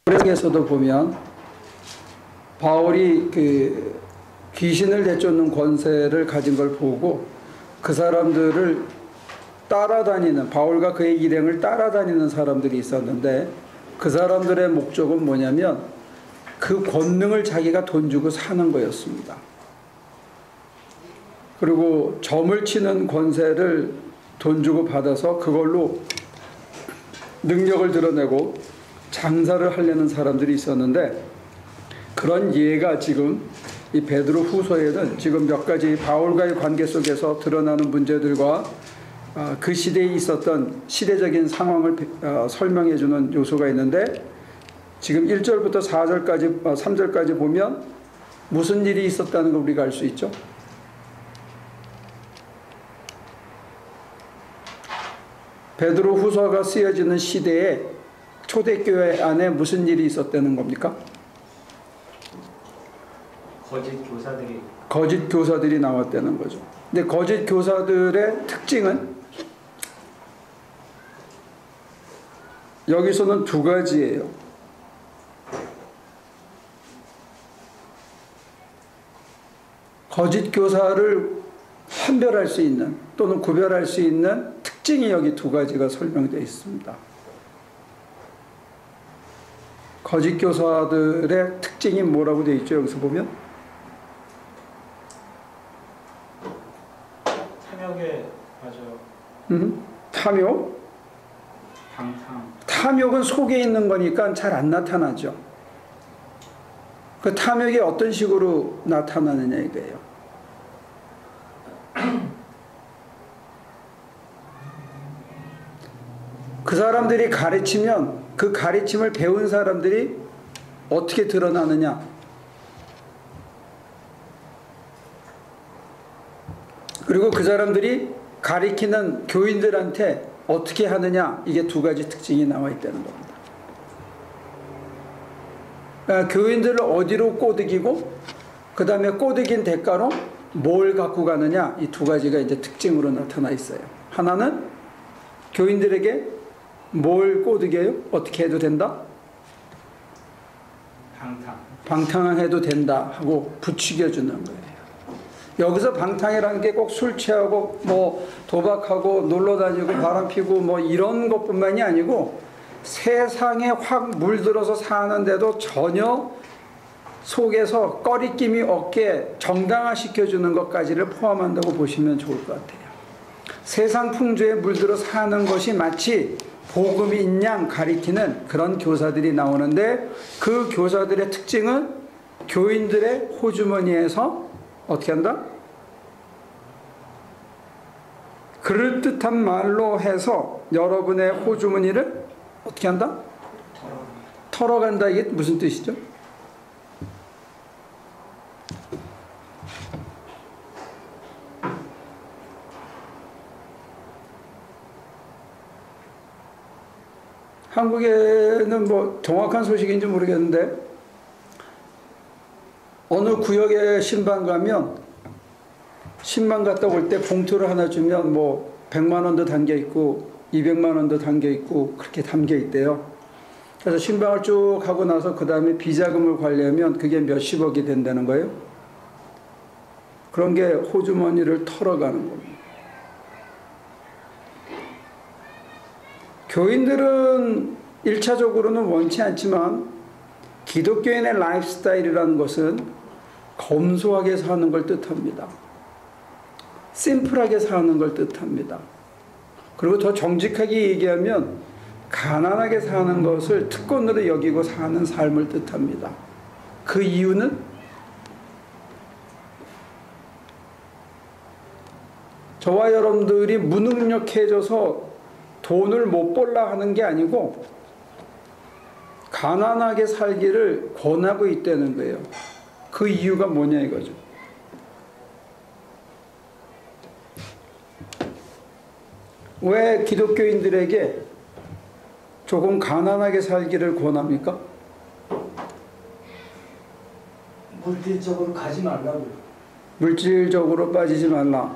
에서도 보면 바울이 그 귀신을 내쫓는 권세를 가진 걸 보고 그 사람들을 따라다니는, 바울과 그의 일행을 따라다니는 사람들이 있었는데, 그 사람들의 목적은 뭐냐면 그 권능을 자기가 돈 주고 사는 거였습니다. 그리고 점을 치는 권세를 돈 주고 받아서 그걸로 능력을 드러내고 장사를 하려는 사람들이 있었는데, 그런 예가 지금 이 베드로 후서에는 지금 몇 가지 바울과의 관계 속에서 드러나는 문제들과 그 시대에 있었던 시대적인 상황을 설명해 주는 요소가 있는데, 지금 1절부터 4절까지 3절까지 보면 무슨 일이 있었다는 걸 우리가 알 수 있죠. 베드로 후서가 쓰여지는 시대에 초대교회 안에 무슨 일이 있었다는 겁니까? 거짓 교사들이 나왔다는 거죠. 근데 거짓 교사들의 특징은 여기서는 두 가지예요. 거짓 교사를 판별할 수 있는 또는 구별할 수 있는 특징이 여기 두 가지가 설명되어 있습니다. 거짓 교사들의 특징이 뭐라고 되어 있죠? 여기서 보면 탐욕에 맞아요. 탐욕? 방탕. 탐욕은 속에 있는 거니까 잘 안 나타나죠. 그 탐욕이 어떤 식으로 나타나느냐 이거예요. 그 사람들이 가르치면 그 가르침을 배운 사람들이 어떻게 드러나느냐. 그리고 그 사람들이 가르치는 교인들한테 어떻게 하느냐. 이게 두 가지 특징이 나와 있다는 겁니다. 그러니까 교인들을 어디로 꼬드기고 그 다음에 꼬드긴 대가로 뭘 갖고 가느냐. 이 두 가지가 이제 특징으로 나타나 있어요. 하나는 교인들에게 뭘 꼬드겨요? 어떻게 해도 된다? 방탕해도 된다 하고 부추겨주는 거예요. 여기서 방탕이라는 게 꼭 술 취하고 뭐 도박하고 놀러 다니고 바람 피고 뭐 이런 것뿐만이 아니고 세상에 확 물들어서 사는데도 전혀 속에서 꺼리낌이 없게 정당화시켜주는 것까지를 포함한다고 보시면 좋을 것 같아요. 세상 풍조에 물들어 사는 것이 마치 복음인 양 가리키는 그런 교사들이 나오는데, 그 교사들의 특징은 교인들의 호주머니에서 어떻게 한다? 그럴듯한 말로 해서 여러분의 호주머니를 어떻게 한다? 털어간다. 이게 무슨 뜻이죠? 한국에는 뭐 정확한 소식인지 모르겠는데 어느 구역에 신방 가면 신방 갔다 올 때 봉투를 하나 주면 뭐 100만 원도 담겨 있고 200만 원도 담겨 있고 그렇게 담겨 있대요. 그래서 신방을 쭉 하고 나서 그 다음에 비자금을 관리하면 그게 몇십억이 된다는 거예요. 그런 게 호주머니를 털어가는 겁니다. 교인들은 1차적으로는 원치 않지만 기독교인의 라이프스타일이라는 것은 검소하게 사는 걸 뜻합니다. 심플하게 사는 걸 뜻합니다. 그리고 더 정직하게 얘기하면 가난하게 사는 것을 특권으로 여기고 사는 삶을 뜻합니다. 그 이유는 저와 여러분들이 무능력해져서 돈을 못 벌라 하는 게 아니고 가난하게 살기를 권하고 있다는 거예요. 그 이유가 뭐냐 이거죠. 왜 기독교인들에게 조금 가난하게 살기를 권합니까? 물질적으로 가지 말라고요. 물질적으로 빠지지 말라.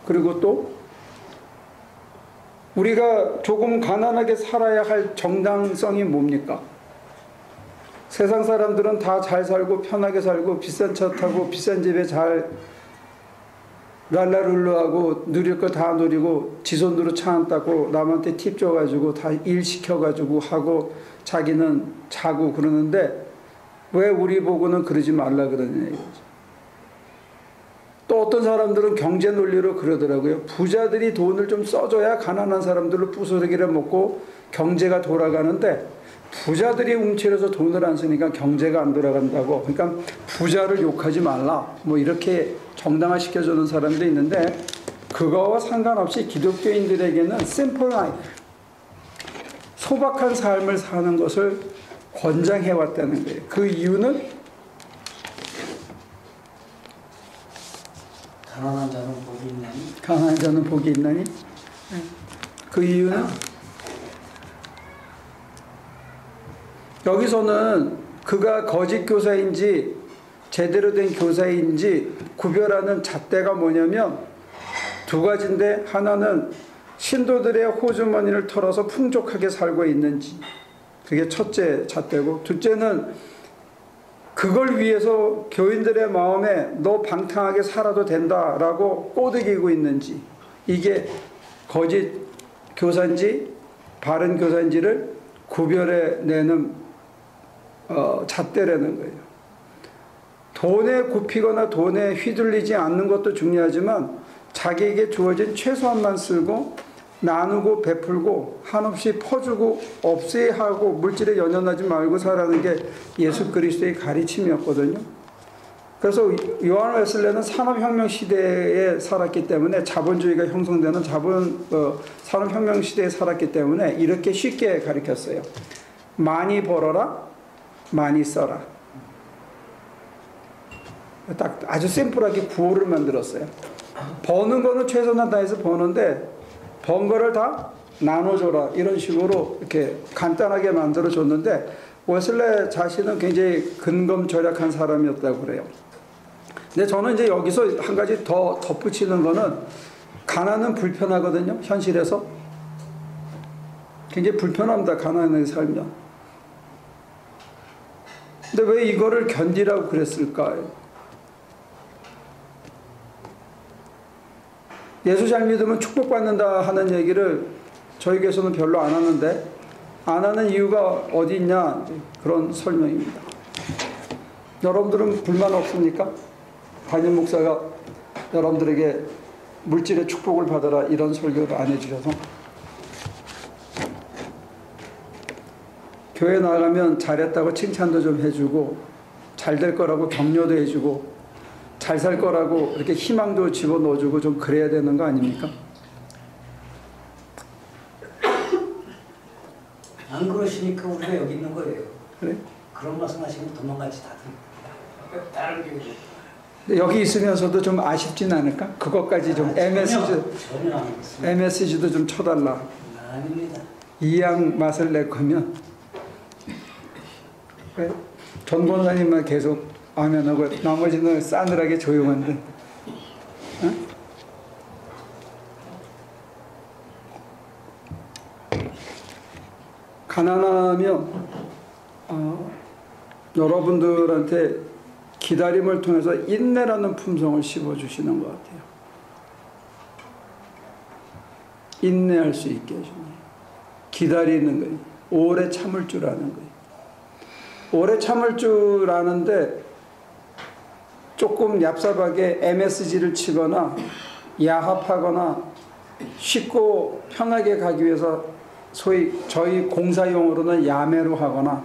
그리고 또 우리가 조금 가난하게 살아야 할 정당성이 뭡니까? 세상 사람들은 다 잘 살고 편하게 살고 비싼 차 타고 비싼 집에 잘 랄라룰루하고 누릴 거 다 누리고 지 손으로 차 안 닦고 남한테 팁 줘가지고 다 일 시켜가지고 하고 자기는 자고 그러는데 왜 우리 보고는 그러지 말라 그러냐 이거죠. 또 어떤 사람들은 경제 논리로 그러더라고요. 부자들이 돈을 좀 써줘야 가난한 사람들로 부스러기를 먹고 경제가 돌아가는데 부자들이 움츠려서 돈을 안 쓰니까 경제가 안 돌아간다고. 그러니까 부자를 욕하지 말라. 뭐 이렇게 정당화시켜주는 사람도 있는데 그거와 상관없이 기독교인들에게는 심플 라이프, 소박한 삶을 사는 것을 권장해왔다는 거예요. 그 이유는 가난한 자는 복이 있나니? 가난한 자는 복이 있나니? 그 이유는 여기서는 그가 거짓 교사인지 제대로 된 교사인지 구별하는 잣대가 뭐냐면 두 가지인데 하나는 신도들의 호주머니를 털어서 풍족하게 살고 있는지 그게 첫째 잣대고 둘째는 그걸 위해서 교인들의 마음에 너 방탕하게 살아도 된다라고 꼬드기고 있는지 이게 거짓 교사인지 바른 교사인지를 구별해내는 잣대라는 거예요. 돈에 굽히거나 돈에 휘둘리지 않는 것도 중요하지만 자기에게 주어진 최소한만 쓰고 나누고 베풀고 한없이 퍼주고 없애하고 물질에 연연하지 말고 살아가는 게 예수 그리스도의 가르침이었거든요. 그래서 요한 웨슬레는 산업혁명 시대에 살았기 때문에 자본주의가 형성되는 산업혁명 시대에 살았기 때문에 이렇게 쉽게 가르쳤어요. 많이 벌어라, 많이 써라. 딱 아주 심플하게 구호를 만들었어요. 버는 거는 최선을 다해서 버는데 번 거를 다 나눠줘라 이런 식으로 이렇게 간단하게 만들어줬는데 웨슬레 자신은 굉장히 근검절약한 사람이었다고 그래요. 근데 저는 이제 여기서 한 가지 더 덧붙이는 거는 가난은 불편하거든요. 현실에서 굉장히 불편합니다. 가난하게 살면. 근데 왜 이거를 견디라고 그랬을까요? 예수 잘 믿으면 축복받는다 하는 얘기를 저희 교회에서는 별로 안 하는데 안 하는 이유가 어디 있냐 그런 설명입니다. 여러분들은 불만 없습니까? 담임 목사가 여러분들에게 물질의 축복을 받아라 이런 설교를 안 해주셔서 교회 나가면 잘했다고 칭찬도 좀 해주고 잘 될 거라고 격려도 해주고 잘 살 거라고 이렇게 희망도 집어넣어주고 좀 그래야 되는 거 아닙니까? 안 그러시니까 우리가 여기 있는 거예요. 그래? 그런 말씀 하시면 도망가지 다들. 다른 교회. 여기 있으면서도 좀 아쉽진 않을까? 그것까지 좀 전혀 안 그렇습니다. MSG도 좀 쳐달라. 아닙니다. 이양 맛을 낼 거면 그래? 전 권사님만 계속 아멘하고 나머지는 싸늘하게 조용한데 어? 가난하면 여러분들한테 기다림을 통해서 인내라는 품성을 씹어주시는 것 같아요. 인내할 수 있게 해주네요. 기다리는 거예요. 오래 참을 줄 아는 거예요. 오래 참을 줄 아는데 조금 얍삽하게 MSG를 치거나 야합하거나 쉽고 편하게 가기 위해서 소위 저희 공사용어로는 야매로 하거나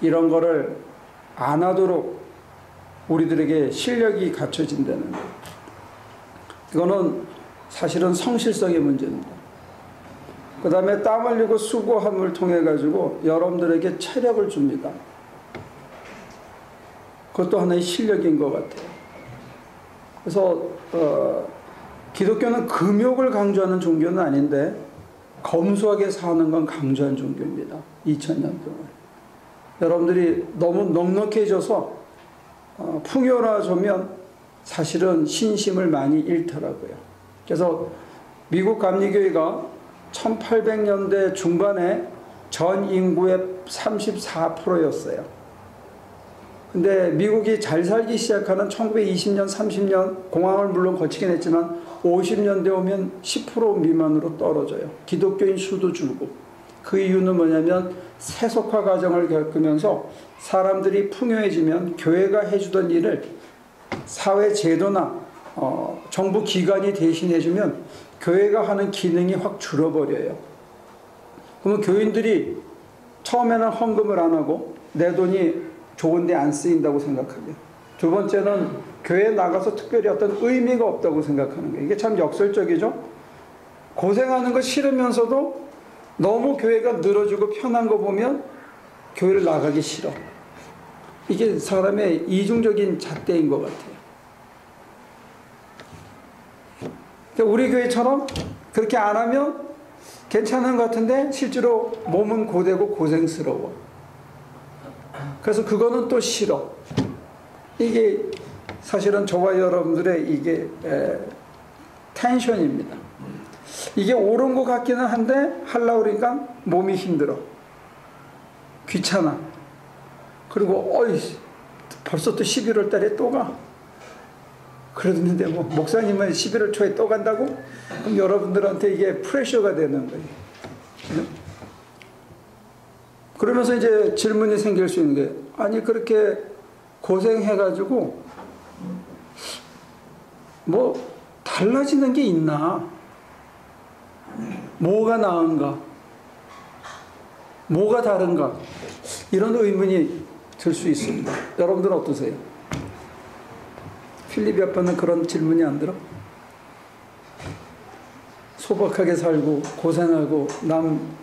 이런 거를 안 하도록 우리들에게 실력이 갖춰진다는 거예요. 이거는 사실은 성실성의 문제입니다. 그 다음에 땀 흘리고 수고함을 통해 가지고 여러분들에게 체력을 줍니다. 그것도 하나의 실력인 것 같아요. 그래서 기독교는 금욕을 강조하는 종교는 아닌데 검소하게 사는 건 강조한 종교입니다. 2000년 동안. 여러분들이 너무 넉넉해져서 풍요로워지면 사실은 신심을 많이 잃더라고요. 그래서 미국 감리교회가 1800년대 중반에 전 인구의 34%였어요. 근데 미국이 잘 살기 시작하는 1920년, 30년 공황을 물론 거치긴 했지만 50년대 오면 10% 미만으로 떨어져요. 기독교인 수도 줄고. 그 이유는 뭐냐면 세속화 과정을 겪으면서 사람들이 풍요해지면 교회가 해주던 일을 사회 제도나 정부 기관이 대신해주면 교회가 하는 기능이 확 줄어버려요. 그러면 교인들이 처음에는 헌금을 안 하고 내 돈이 좋은데 안 쓰인다고 생각하고요. 두 번째는 교회에 나가서 특별히 어떤 의미가 없다고 생각하는 거예요. 이게 참 역설적이죠. 고생하는 거 싫으면서도 너무 교회가 늘어지고 편한 거 보면 교회를 나가기 싫어. 이게 사람의 이중적인 잣대인 것 같아요. 우리 교회처럼 그렇게 안 하면 괜찮은 것 같은데 실제로 몸은 고되고 고생스러워. 그래서 그거는 또 싫어. 이게 사실은 저와 여러분들의 이게 텐션입니다. 이게 옳은 것 같기는 한데 하려고 그러니까 몸이 힘들어. 귀찮아. 그리고 벌써 또 11월 달에 또 가. 그러는데 뭐 목사님은 11월 초에 또 간다고? 그럼 여러분들한테 이게 프레셔가 되는 거예요. 그러면서 이제 질문이 생길 수 있는 게 아니 그렇게 고생해가지고 뭐 달라지는 게 있나? 뭐가 나은가? 뭐가 다른가? 이런 의문이 들 수 있습니다. 여러분들은 어떠세요? 필립 아빠는 그런 질문이 안 들어? 소박하게 살고 고생하고 남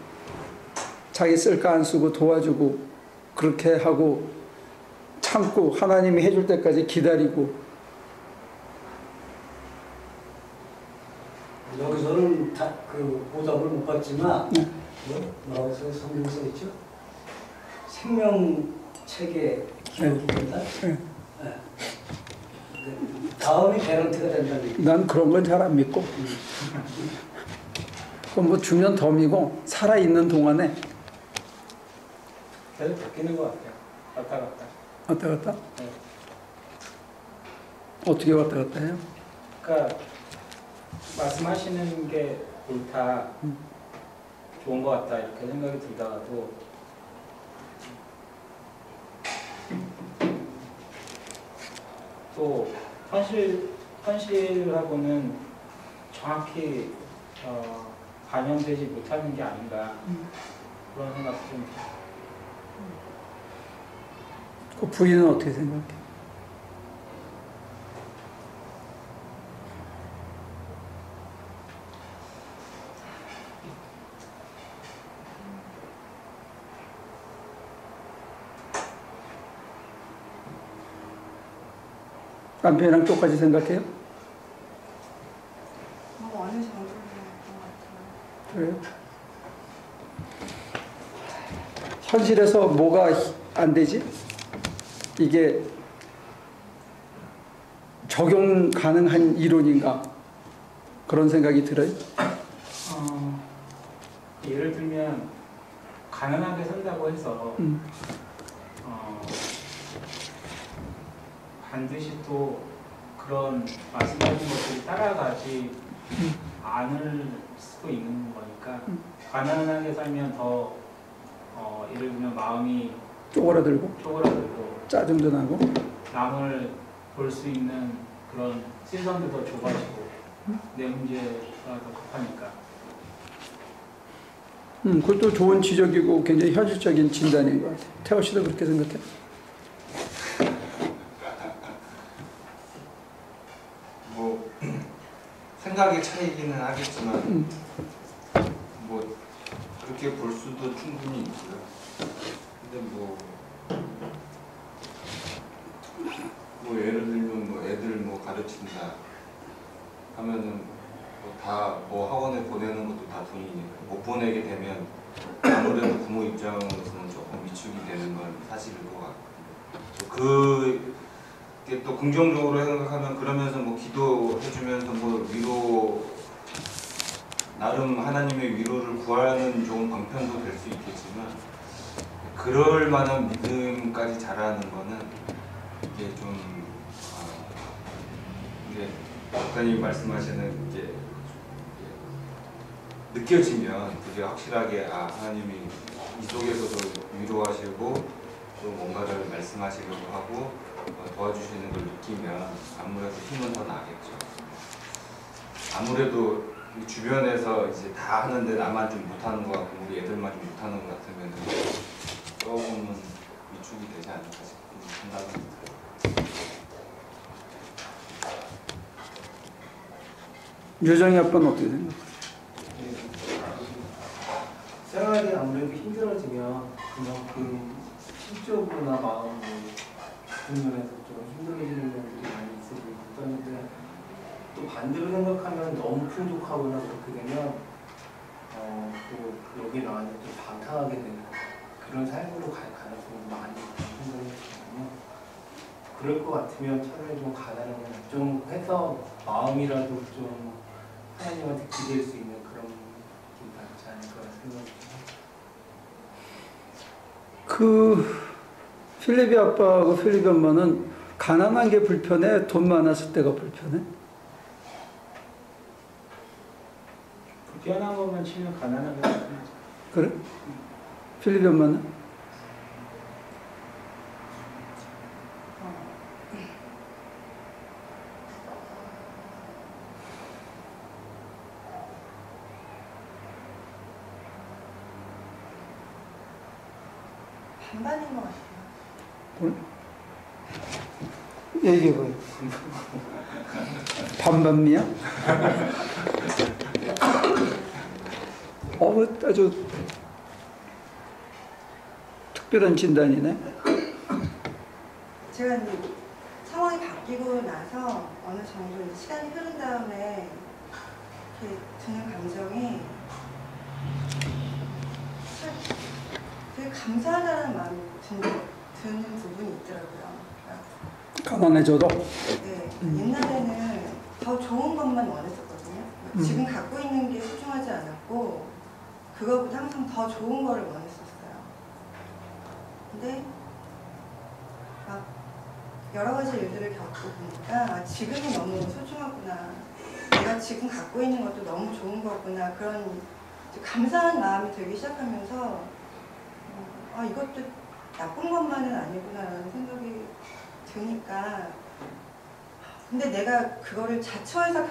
자기 쓸 거 안 쓰고 도와주고 그렇게 하고 참고 하나님이 해줄 때까지 기다리고. 여기서는 다 그 보답을 못 받지만 뭐라고 해서 성경에 써 있죠? 생명체계 기록이 된다. 다음이 개런티가 된다는 얘기. 난 그런 건 잘 안 믿고. 그건 뭐 주면 덤이고 살아 있는 동안에 계속 바뀌는 것 같아요. 왔다 갔다. 왔다 갔다. 네. 어떻게 왔다 갔다 해요? 그러니까 말씀하시는 게 옳다, 좋은 것 같다 이렇게 생각이 들다가도 또 현실하고는 정확히 반영되지 못하는 게 아닌가 그런 생각이 좀 들어요. 그 부인은 어떻게 생각해? 남편이랑 똑같이 생각해요? 어느 정도는 것 같아요. 그래요? 현실에서 뭐가 안 되지? 이게 적용 가능한 이론인가? 그런 생각이 들어요? 예를 들면 가난하게 산다고 해서 반드시 또 그런 말씀하신 것들이 따라가지 않을 수도 있는 거니까 가난하게 살면 더 예를 들면 마음이 쪼그라들고 짜증도 나고 남을 볼 수 있는 그런 시선도 더 좁아지고 내 문제가 더 급하니까. 그것도 좋은 지적이고 굉장히 현실적인 진단인 것 같아요. 태호 씨도 그렇게 생각해? 뭐 생각의 차이기는 하겠지만 뭐 그렇게 볼 수도 충분히 있고요. 근데 뭐 예를 들면 뭐 애들 뭐 가르친다 하면은 뭐 다 뭐 학원에 보내는 것도 다 돈이니까 못 보내게 되면 아무래도 부모 입장으로서는 조금 위축이 되는 건 사실일 것 같고 그게 또 긍정적으로 생각하면 그러면서 뭐 기도해주면서 뭐 위로 나름 하나님의 위로를 구하는 좋은 방편도 될 수 있겠지만 그럴 만한 믿음까지 자라는 거는 이게 좀 이게 목사님 말씀하시는 이게 느껴지면 그게 확실하게 하나님이 이 속에서도 위로하시고 또 뭔가를 말씀하시려고 하고 도와주시는 걸 느끼면 아무래도 힘은 더 나겠죠. 아무래도 주변에서 이제 다 하는데 나만 좀 못하는 것 같고 우리 애들만 좀 못하는 것 같으면 조금은 위축이 되지 않을까 싶은 생각이 들어요. 유정이 아빠는 어떻게 생각해요? 생활이 아무래도 힘들어지면 그만큼 심적으로나 마음으로 부분에서 좀 힘들어지는 분들이 많이 있을 수 있는데 또 반대로 생각하면 너무 풍족하거나 그렇게 되면 또 여기 나한테 좀 방탕하게 되는 그런 삶으로 갈 가능성이 많이 있다는 생각이 들거든요. 그럴 것 같으면 차라리 좀 가난한 좀 해서 마음이라도 좀 하나님한테 기댈 수 있는 그런 게 낫지 않을까 생각이 듭니다. 그 필립이 아빠하고 필립이 엄마는 가난한 게 불편해? 돈 많았을 때가 불편해? 불편한 것만 치면 가난하게 불편하죠. 그래? 필립이 엄마는? 반반인 것 같아요. 얘기해봐요. 반반미야? 아주 특별한 진단이네. 제가 이제 상황이 바뀌고 나서 어느 정도 이제 시간이 흐른 다음에 이렇게 드는 감정이 참 되게 감사하다는 마음이 드는 부분이 있더라고요. 가난해져도? 네, 옛날에는 더 좋은 것만 원했었거든요. 지금 갖고 있는 게 소중하지 않았고 그거보다 항상 더 좋은 거를 원했었어요. 근데 막 여러 가지 일들을 겪고 보니까 지금이 너무 소중하구나. 내가 지금 갖고 있는 것도 너무 좋은 거구나. 그런 감사한 마음이 들기 시작하면서 이것도 나쁜 것만은 아니구나라는 생각이 드니까 근데 내가 그거를 자처해서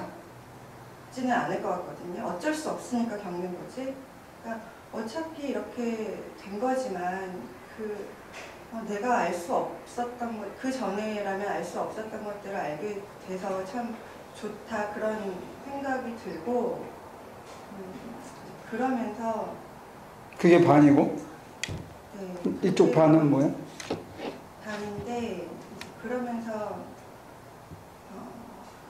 겪지는 않을 것 같거든요. 어쩔 수 없으니까 겪는 거지. 그러니까 어차피 이렇게 된 거지만 내가 알 수 없었던 것, 그 전에라면 알 수 없었던 것들을 알게 돼서 참 좋다 그런 생각이 들고 그러면서 그게 반이고? 네, 이쪽 반은 뭐야? 반인데 그러면서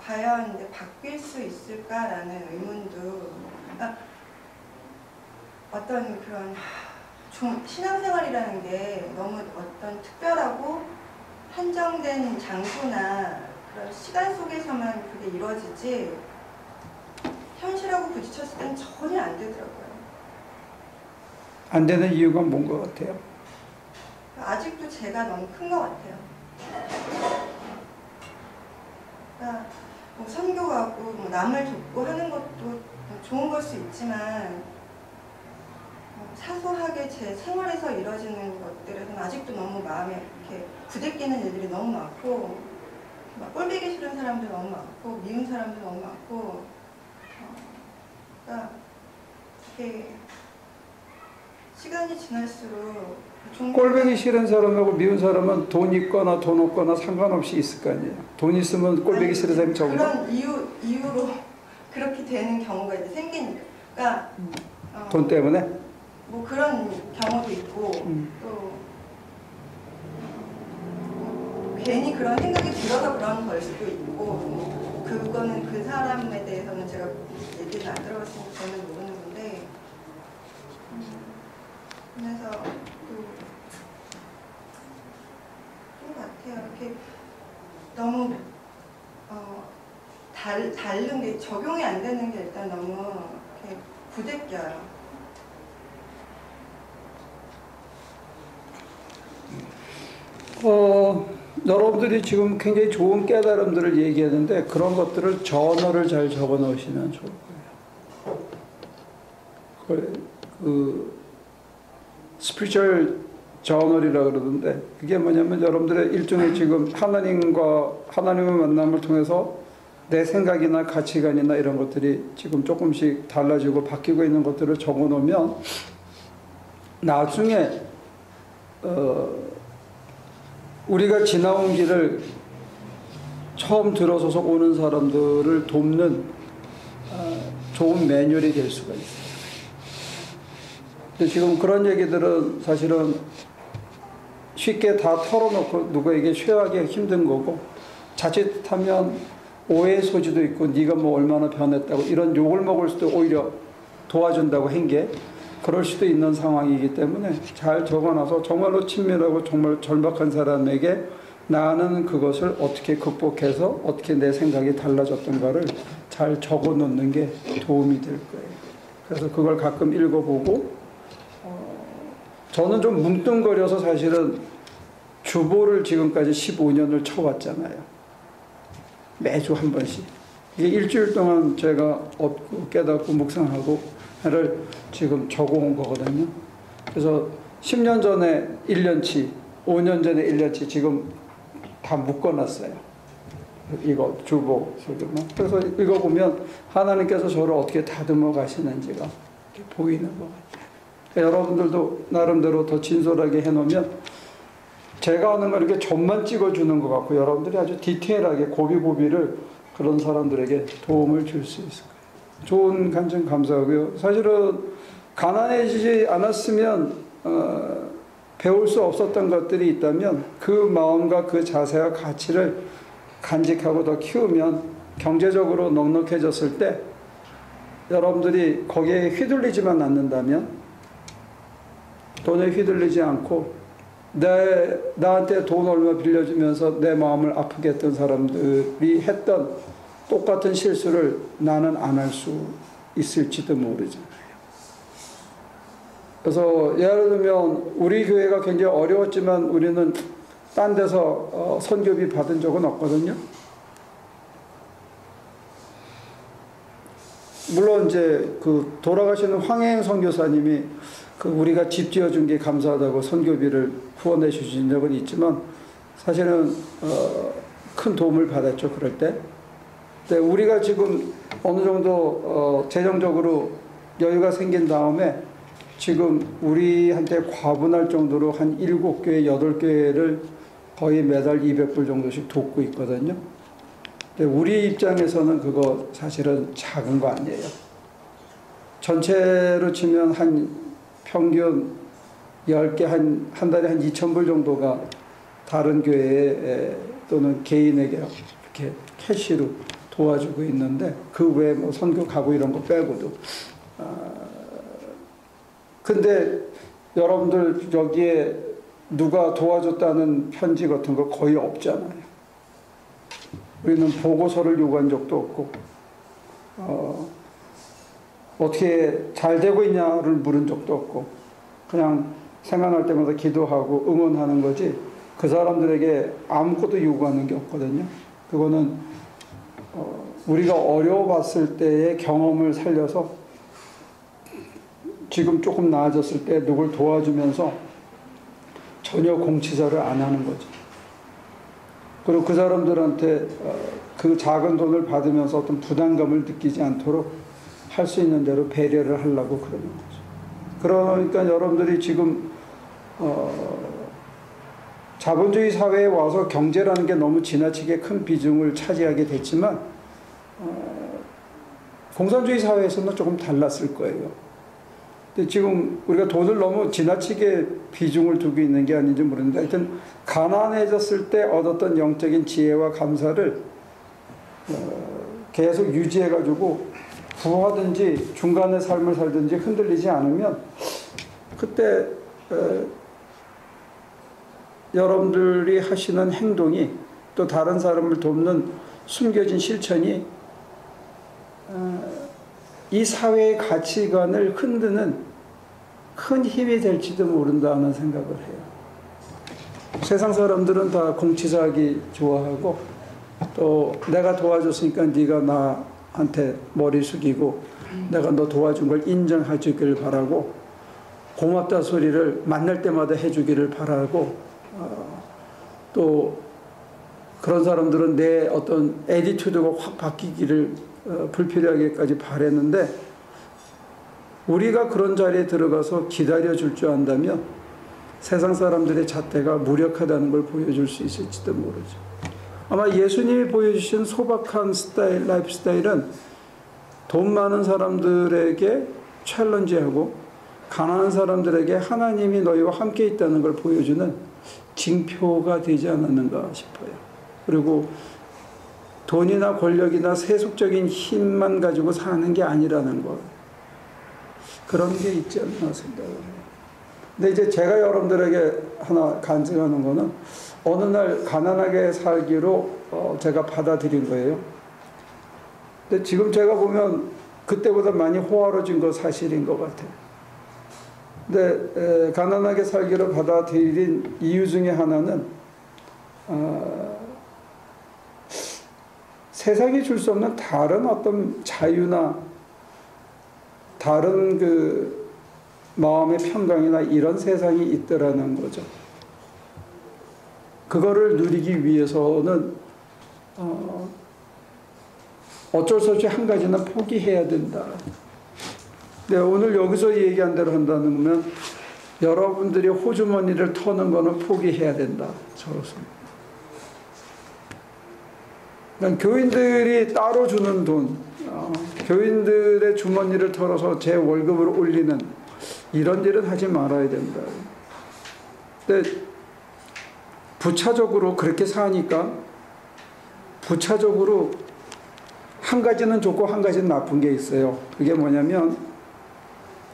과연 이제 바뀔 수 있을까라는 의문도 그러니까 어떤 그런 신앙생활이라는 게 너무 어떤 특별하고 한정된 장소나 그런 시간 속에서만 그게 이루어지지 현실하고 부딪혔을 땐 전혀 안 되더라고요. 안 되는 이유가 뭔 것 같아요? 아직도 제가 너무 큰 것 같아요. 그러니까 뭐 선교 가고 뭐 남을 돕고 하는 것도 좋은 걸 수 있지만 사소하게 제 생활에서 이루어지는 것들에서는 아직도 너무 마음에 이렇게 부대끼는 일들이 너무 많고 막 꼴보기 싫은 사람도 너무 많고 미운 사람도 너무 많고 그러니까 이렇게 시간이 지날수록 꼴보기 싫은 사람하고 미운 사람은 돈 있거나 돈 없거나 상관없이 있을 거 아니에요. 돈 있으면 꼴보기 싫은 사람이 적은가? 그런 이유로 그렇게 되는 경우가 이제 생기니까 그러니까 돈 때문에? 뭐 그런 경우도 있고 또 괜히 그런 생각이 들어서 그런 걸 수도 있고 그거는 그 사람에 대해서는 제가 얘기는 안 들어봤으니까 저는 모르는 건데 그래서 좀 같아요. 이렇게 너무 다른 게 적용이 안 되는 게 일단 너무 이렇게 부대껴요. 여러분들이 지금 굉장히 좋은 깨달음들을 얘기하는데 그런 것들을 저널을 잘 적어 놓으시면 좋을 거예요. 스피리추얼 저널이라 그러는데 그게 뭐냐면 여러분들의 일종의 지금 하나님의 만남을 통해서 내 생각이나 가치관이나 이런 것들이 지금 조금씩 달라지고 바뀌고 있는 것들을 적어 놓으면 나중에 우리가 지나온 길을 처음 들어서서 오는 사람들을 돕는 좋은 매뉴얼이 될 수가 있어요. 근데 지금 그런 얘기들은 사실은 쉽게 다 털어놓고 누구에게 쉐어하기 힘든 거고 자칫하면 오해의 소지도 있고 네가 뭐 얼마나 변했다고 이런 욕을 먹을 수도 오히려 도와준다고 한 게 그럴 수도 있는 상황이기 때문에 잘 적어놔서 정말로 친밀하고 정말 절박한 사람에게 나는 그것을 어떻게 극복해서 어떻게 내 생각이 달라졌던가를 잘 적어놓는 게 도움이 될 거예요. 그래서 그걸 가끔 읽어보고 저는 좀 뭉뚱거려서 사실은 주보를 지금까지 15년을 쳐왔잖아요. 매주 한 번씩. 이게 일주일 동안 제가 얻고 깨닫고 묵상하고 를 지금 적어온 거거든요. 그래서 10년 전에 1년치, 5년 전에 1년치 지금 다 묶어놨어요. 이거 주보 소리만. 그래서 읽어보면 하나님께서 저를 어떻게 다듬어 가시는지가 보이는 것 같아요. 그러니까 여러분들도 나름대로 더 진솔하게 해놓으면 제가 하는 걸 이렇게 점만 찍어주는 것 같고 여러분들이 아주 디테일하게 고비고비를 그런 사람들에게 도움을 줄 수 있을 거예요. 좋은 간증 감사하고요. 사실은 가난해지지 않았으면 배울 수 없었던 것들이 있다면 그 마음과 그 자세와 가치를 간직하고 더 키우면 경제적으로 넉넉해졌을 때 여러분들이 거기에 휘둘리지만 않는다면 돈에 휘둘리지 않고 나한테 돈 얼마 빌려주면서 내 마음을 아프게 했던 사람들이 했던 똑같은 실수를 나는 안 할 수 있을지도 모르잖아요. 그래서 예를 들면 우리 교회가 굉장히 어려웠지만 우리는 딴 데서 선교비 받은 적은 없거든요. 물론 이제 그 돌아가시는 황혜행 선교사님이 그 우리가 집 지어준 게 감사하다고 선교비를 후원해 주신 적은 있지만 사실은 큰 도움을 받았죠. 그럴 때. 근데 우리가 지금 어느 정도 재정적으로 여유가 생긴 다음에 지금 우리한테 과분할 정도로 한 7교회, 8교회를 거의 매달 200불 정도씩 돕고 있거든요. 근데 우리 입장에서는 그거 사실은 작은 거 아니에요. 전체로 치면 한 평균 10개 한 달에 한 2,000불 정도가 다른 교회에 또는 개인에게 이렇게 캐시로 도와주고 있는데 그 외에 뭐 선교 가고 이런 거 빼고도 근데 여러분들 여기에 누가 도와줬다는 편지 같은 거 거의 없잖아요. 우리는 보고서를 요구한 적도 없고 어떻게 잘 되고 있냐를 물은 적도 없고 그냥 생각날 때마다 기도하고 응원하는 거지 그 사람들에게 아무것도 요구하는 게 없거든요. 그거는 우리가 어려워봤을 때의 경험을 살려서 지금 조금 나아졌을 때 누굴 도와주면서 전혀 공치사를 안 하는 거죠. 그리고 그 사람들한테 그 작은 돈을 받으면서 어떤 부담감을 느끼지 않도록 할 수 있는 대로 배려를 하려고 그러는 거죠. 그러니까 여러분들이 지금 자본주의 사회에 와서 경제라는 게 너무 지나치게 큰 비중을 차지하게 됐지만 공산주의 사회에서는 조금 달랐을 거예요. 근데 지금 우리가 돈을 너무 지나치게 비중을 두고 있는 게 아닌지 모르는데 하여튼 가난해졌을 때 얻었던 영적인 지혜와 감사를 계속 유지해가지고 부하든지 중간의 삶을 살든지 흔들리지 않으면 그때 여러분들이 하시는 행동이 또 다른 사람을 돕는 숨겨진 실천이 이 사회의 가치관을 흔드는 큰 힘이 될지도 모른다는 생각을 해요. 세상 사람들은 다 공치사하기 좋아하고 또 내가 도와줬으니까 네가 나한테 머리 숙이고 내가 너 도와준 걸 인정해 주기를 바라고 고맙다 소리를 만날 때마다 해주기를 바라고 또 그런 사람들은 내 어떤 애티튜드가 확 바뀌기를 불필요하게까지 바랬는데 우리가 그런 자리에 들어가서 기다려줄 줄 안다면 세상 사람들의 잣대가 무력하다는 걸 보여줄 수 있을지도 모르죠. 아마 예수님이 보여주신 소박한 스타일, 라이프 스타일은 돈 많은 사람들에게 챌린지하고 가난한 사람들에게 하나님이 너희와 함께 있다는 걸 보여주는 징표가 되지 않았는가 싶어요. 그리고 돈이나 권력이나 세속적인 힘만 가지고 사는 게 아니라는 것. 그런 게 있지 않나 생각을 해요. 근데 이제 제가 여러분들에게 하나 간증하는 거는 어느 날 가난하게 살기로 제가 받아들인 거예요. 근데 지금 제가 보면 그때보다 많이 호화로워진 거 사실인 것 같아요. 근데 가난하게 살기로 받아들인 이유 중에 하나는 세상이 줄 수 없는 다른 어떤 자유나 다른 그 마음의 평강이나 이런 세상이 있더라는 거죠. 그거를 누리기 위해서는 어쩔 수 없이 한 가지는 포기해야 된다. 근데 오늘 여기서 얘기한 대로 한다는 거면 여러분들이 호주머니를 터는 거는 포기해야 된다. 저로서는. 그러니까 교인들이 따로 주는 돈, 교인들의 주머니를 털어서 제 월급을 올리는 이런 일은 하지 말아야 된다. 근데 부차적으로 그렇게 사니까 부차적으로 한 가지는 좋고 한 가지는 나쁜 게 있어요. 그게 뭐냐면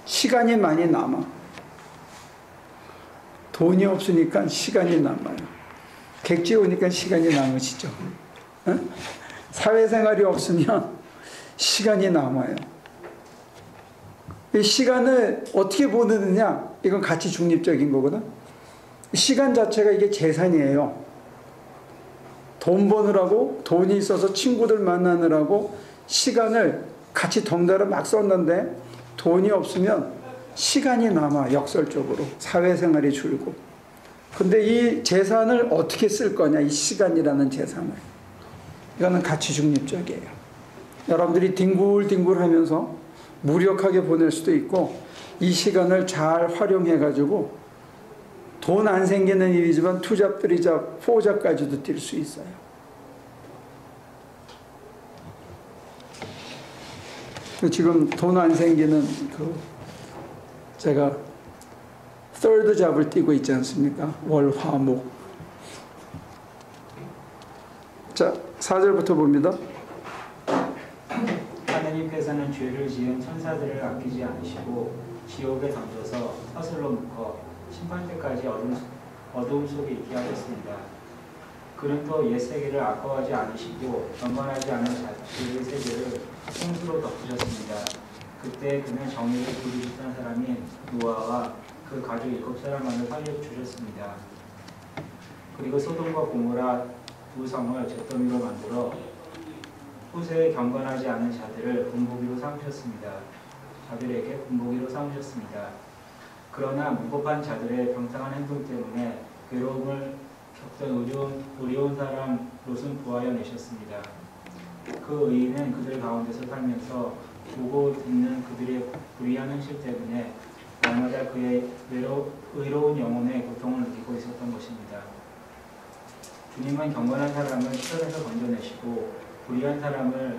시간이 많이 남아. 돈이 없으니까 시간이 남아요. 객지 오니까 시간이 남으시죠. 사회생활이 없으면 시간이 남아요. 이 시간을 어떻게 보느냐, 이건 가치 중립적인 거거든. 시간 자체가 이게 재산이에요. 돈 버느라고, 돈이 있어서 친구들 만나느라고 시간을 같이 덩달아 막 썼는데 돈이 없으면 시간이 남아, 역설적으로. 사회생활이 줄고. 근데 이 재산을 어떻게 쓸 거냐, 이 시간이라는 재산을. 이거는 가치 중립적이에요. 여러분들이 뒹굴뒹굴 하면서 무력하게 보낼 수도 있고 이 시간을 잘 활용해가지고 돈 안 생기는 일이지만 투잡, 쓰리잡, 포잡까지도 뛸 수 있어요. 지금 돈 안 생기는 제가 third 잡을 뛰고 있지 않습니까? 월, 화, 목. 자, 4절부터 봅니다. 하나님께서는 죄를 지은 천사들을 아끼지 않으시고 지옥에 던져서 사슬로 묶어 심판 때까지 어두움 속에 있게 하셨습니다. 그는 또 옛 세계를 아까워하지 않으시고 경건하지 않은 자들의 세계를 생수로 덮으셨습니다. 그때 그는 정의를 부르셨던 사람인 노아와 그 가족 7사람만을 살려주셨습니다. 그리고 소돔과 고모라 두 성을 잿더미로 만들어 후세에 경건하지 않은 자들을 분보기로 삼으셨습니다. 자들에게 분보기로 삼으셨습니다. 그러나 무법한 자들의 병상한 행동 때문에 괴로움을 겪던 의로운 사람 롯은 구하여 내셨습니다. 그 의인은 그들 가운데서 살면서 보고 듣는 그들의 불의한 현실 때문에 날마다 그의 의로운 영혼의 고통을 느끼고 있었던 것입니다. 주님은 경건한 사람을 시련에서 건져내시고 불의한 사람을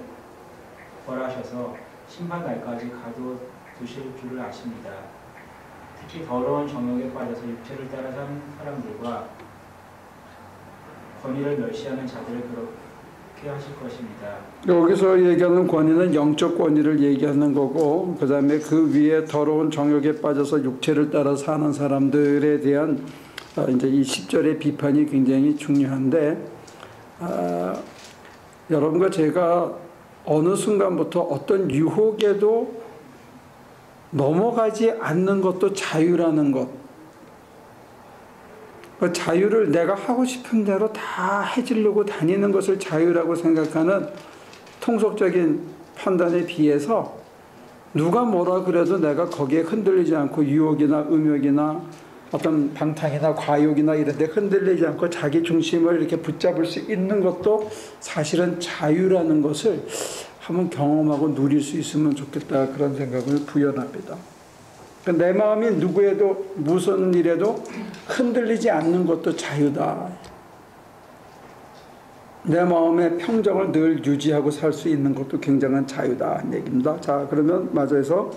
벌하셔서 심판 날까지 가둬두실 줄을 아십니다. 특히 더러운 정욕에 빠져서 육체를 따라 사는 사람들과 권위를 멸시하는 자들을 그렇게 하실 것입니다. 여기서 얘기하는 권위는 영적 권위를 얘기하는 거고, 그 다음에 그 위에 더러운 정욕에 빠져서 육체를 따라 사는 사람들에 대한 이제 이 10절의 비판이 굉장히 중요한데, 여러분과 제가 어느 순간부터 어떤 유혹에도 넘어가지 않는 것도 자유라는 것. 그 자유를 내가 하고 싶은 대로 다 해지려고 다니는 것을 자유라고 생각하는 통속적인 판단에 비해서 누가 뭐라 그래도 내가 거기에 흔들리지 않고 유혹이나 음욕이나 어떤 방탕이나 과욕이나 이런 데 흔들리지 않고 자기 중심을 이렇게 붙잡을 수 있는 것도 사실은 자유라는 것을 한번 경험하고 누릴 수 있으면 좋겠다, 그런 생각을 부연합니다. 내 마음이 누구에도 무슨 일에도 흔들리지 않는 것도 자유다. 내 마음의 평정을 늘 유지하고 살 수 있는 것도 굉장한 자유다 하는 얘기입니다. 자, 그러면 마저에서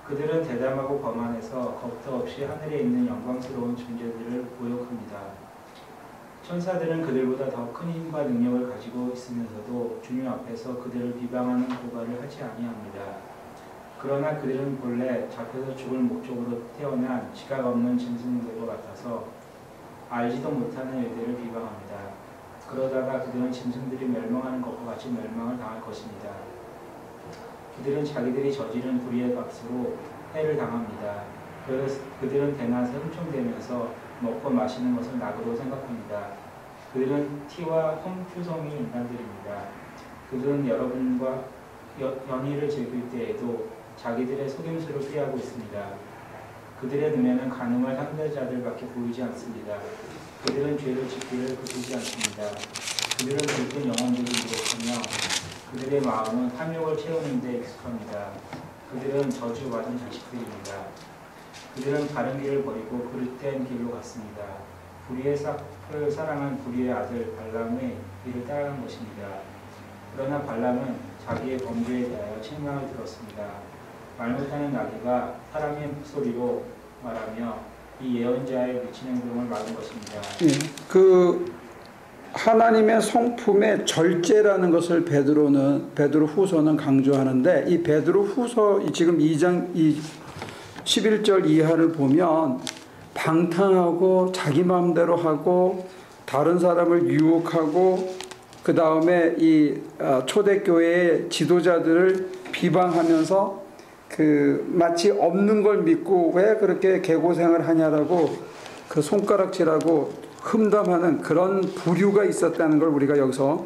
그들은 대담하고 거만해서 겁도 없이 하늘에 있는 영광스러운 존재들을 모욕합니다. 천사들은 그들보다 더 큰 힘과 능력을 가지고 있으면서도 주님 앞에서 그들을 비방하는 고발을 하지 아니합니다. 그러나 그들은 본래 잡혀서 죽을 목적으로 태어난 지각 없는 짐승들과 같아서 알지도 못하는 일들을 비방합니다. 그러다가 그들은 짐승들이 멸망하는 것과 같이 멸망을 당할 것입니다. 그들은 자기들이 저지른 불의의 값으로 해를 당합니다. 그래서 그들은 대낮에 흠청대면서 먹고 마시는 것을 낙으로 생각합니다. 그들은 티와 험투성이 인간들입니다. 그들은 여러분과 연희를 즐길 때에도 자기들의 속임수를 피하고 있습니다. 그들의 눈에는 간음할 상대자들밖에 보이지 않습니다. 그들은 죄를 짓기를 그치지 않습니다. 그들은 붉은 영혼들이 이렇으며 그들의 마음은 탐욕을 채우는 데 익숙합니다. 그들은 저주받은 자식들입니다. 그들은 바른 길을 버리고 그릇된 길로 갔습니다. 불의의 싹을 사랑한 불의의 아들 발람의 길을 따라간 것입니다. 그러나 발람은 자기의 범죄에 대하여 책망을 들었습니다. 말 못하는 나귀가 사람의 소리로 말하며 이 예언자의 미친 행동을 막은 것입니다. 그 하나님의 성품의 절제라는 것을 베드로 후서는 강조하는데, 이 베드로 후서 지금 2장 11절 이하를 보면 방탕하고 자기 마음대로 하고 다른 사람을 유혹하고 그 다음에 이 초대교회의 지도자들을 비방하면서 마치 없는 걸 믿고 왜 그렇게 개고생을 하냐라고 그 손가락질하고 흠담하는 그런 부류가 있었다는 걸 우리가 여기서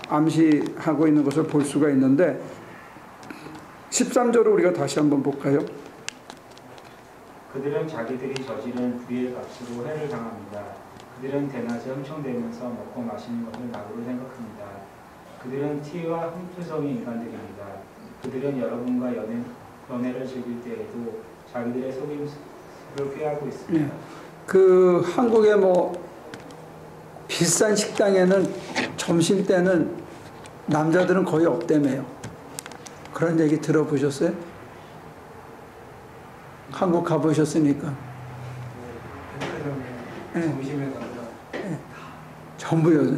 암시하고 있는 것을 볼 수가 있는데, 13절을 우리가 다시 한번 볼까요? 그들은 자기들이 저지른 불의의 값으로 해를 당합니다. 그들은 대낮에 흠청대면서 먹고 마시는 것을 낙으로 생각합니다. 그들은 티와 흠투성이 인간들입니다. 그들은 여러분과 연애를 즐길 때에도 자기들의 속임수를 꾀하고 있습니다. 그 한국의 비싼 식당에는 점심 때는 남자들은 거의 없다며요. 그런 얘기 들어보셨어요? 한국 가보셨으니까. 점심에 가서 전부 여자.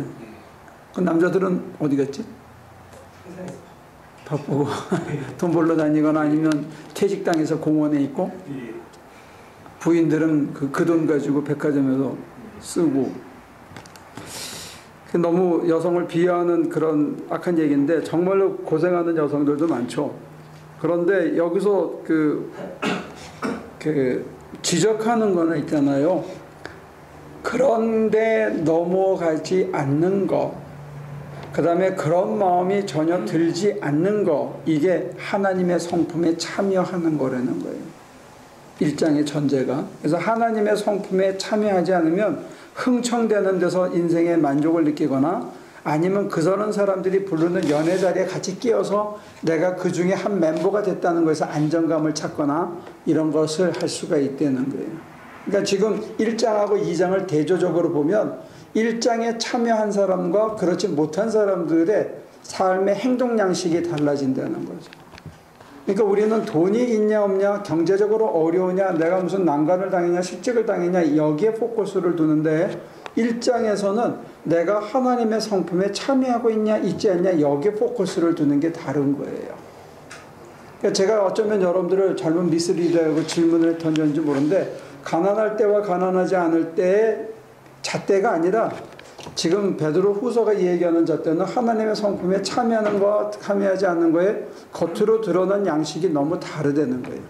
그 남자들은 어디 갔지? 회사에서 바쁘고 돈 벌러 다니거나 아니면 퇴직당에서 공원에 있고, 부인들은 그 돈 가지고 백화점에서 쓰고. 너무 여성을 비하하는 그런 악한 얘기인데 정말로 고생하는 여성들도 많죠. 그런데 여기서 지적하는 거는 있잖아요. 그런데 넘어가지 않는 것, 그 다음에 그런 마음이 전혀 들지 않는 것, 이게 하나님의 성품에 참여하는 거라는 거예요. 일장의 전제가. 그래서 하나님의 성품에 참여하지 않으면 흥청대는 데서 인생의 만족을 느끼거나 아니면 그런 사람들이 부르는 연애 자리에 같이 끼어서 내가 그 중에 한 멤버가 됐다는 것에서 안정감을 찾거나 이런 것을 할 수가 있다는 거예요. 그러니까 지금 1장하고 2장을 대조적으로 보면 1장에 참여한 사람과 그렇지 못한 사람들의 삶의 행동 양식이 달라진다는 거죠. 그러니까 우리는 돈이 있냐 없냐, 경제적으로 어려우냐, 내가 무슨 난관을 당했냐, 실직을 당했냐, 여기에 포커스를 두는데 1장에서는 내가 하나님의 성품에 참여하고 있냐 있지 않냐, 여기에 포커스를 두는 게 다른 거예요. 그러니까 제가 어쩌면 여러분들을 잘못 미스리드하고 질문을 던졌는지 모르는데, 가난할 때와 가난하지 않을 때의 잣대가 아니라 지금 베드로 후서가 얘기하는 잣대는 하나님의 성품에 참여하는 것과 참여하지 않는 거에 겉으로 드러난 양식이 너무 다르다는 거예요.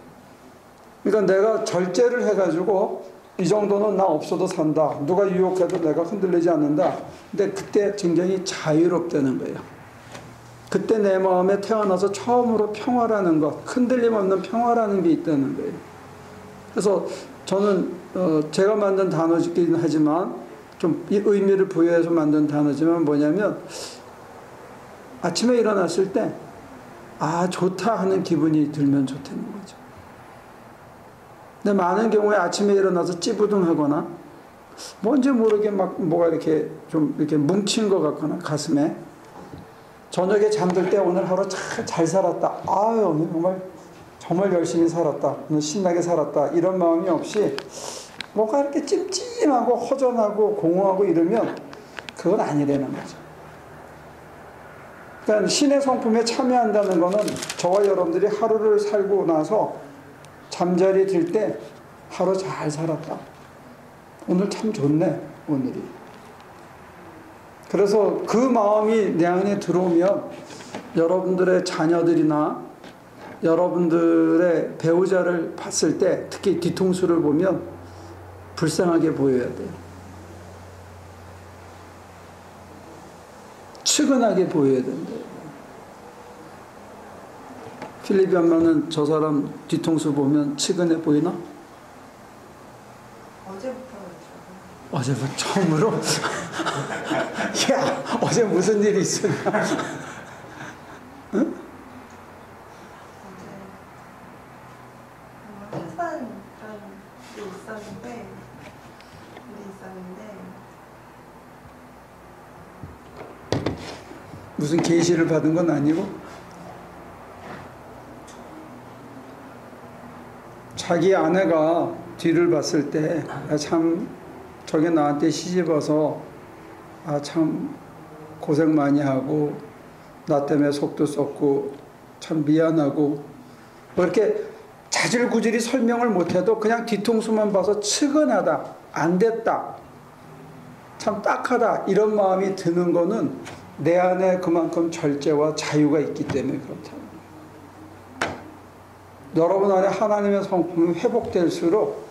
그러니까 내가 절제를 해가지고 이 정도는 나 없어도 산다. 누가 유혹해도 내가 흔들리지 않는다. 근데 그때 굉장히 자유롭다는 거예요. 그때 내 마음에 태어나서 처음으로 평화라는 것, 흔들림 없는 평화라는 게 있다는 거예요. 그래서 저는 제가 만든 단어이긴 하지만 좀 의미를 부여해서 만든 단어지만 뭐냐면 아침에 일어났을 때 아 좋다 하는 기분이 들면 좋다는 거죠. 근데 많은 경우에 아침에 일어나서 찌부둥하거나 뭔지 모르게 막 뭐가 이렇게 좀 이렇게 뭉친 것 같거나 가슴에 저녁에 잠들 때 오늘 하루 잘 살았다. 아유 오늘 정말 열심히 살았다. 오늘 신나게 살았다. 이런 마음이 없이 뭐가 이렇게 찜찜하고 허전하고 공허하고 이러면 그건 아니라는 거죠. 그러니까 신의 성품에 참여한다는 거는 저와 여러분들이 하루를 살고 나서 잠자리 들 때 하루 잘 살았다. 오늘 참 좋네, 오늘이. 그래서 그 마음이 내 안에 들어오면 여러분들의 자녀들이나 여러분들의 배우자를 봤을 때 특히 뒤통수를 보면 불쌍하게 보여야 돼요. 측은하게 보여야 된다. 필립이 엄마는 저 사람 뒤통수 보면 측은해 보이나? 어제부터 처음으로? 야, 어제 무슨 일이 있었냐? 응? 어제 특수한 그런 일이 있었는데 무슨 계시를 받은 건 아니고 자기 아내가 뒤를 봤을 때 참 저게 나한테 시집와서 아 참 고생 많이 하고 나 때문에 속도 썩고 참 미안하고 뭐 이렇게 자질구질이 설명을 못해도 그냥 뒤통수만 봐서 측은하다, 안 됐다, 참 딱하다 이런 마음이 드는 거는 내 안에 그만큼 절제와 자유가 있기 때문에 그렇다는 거예요. 여러분 안에 하나님의 성품이 회복될수록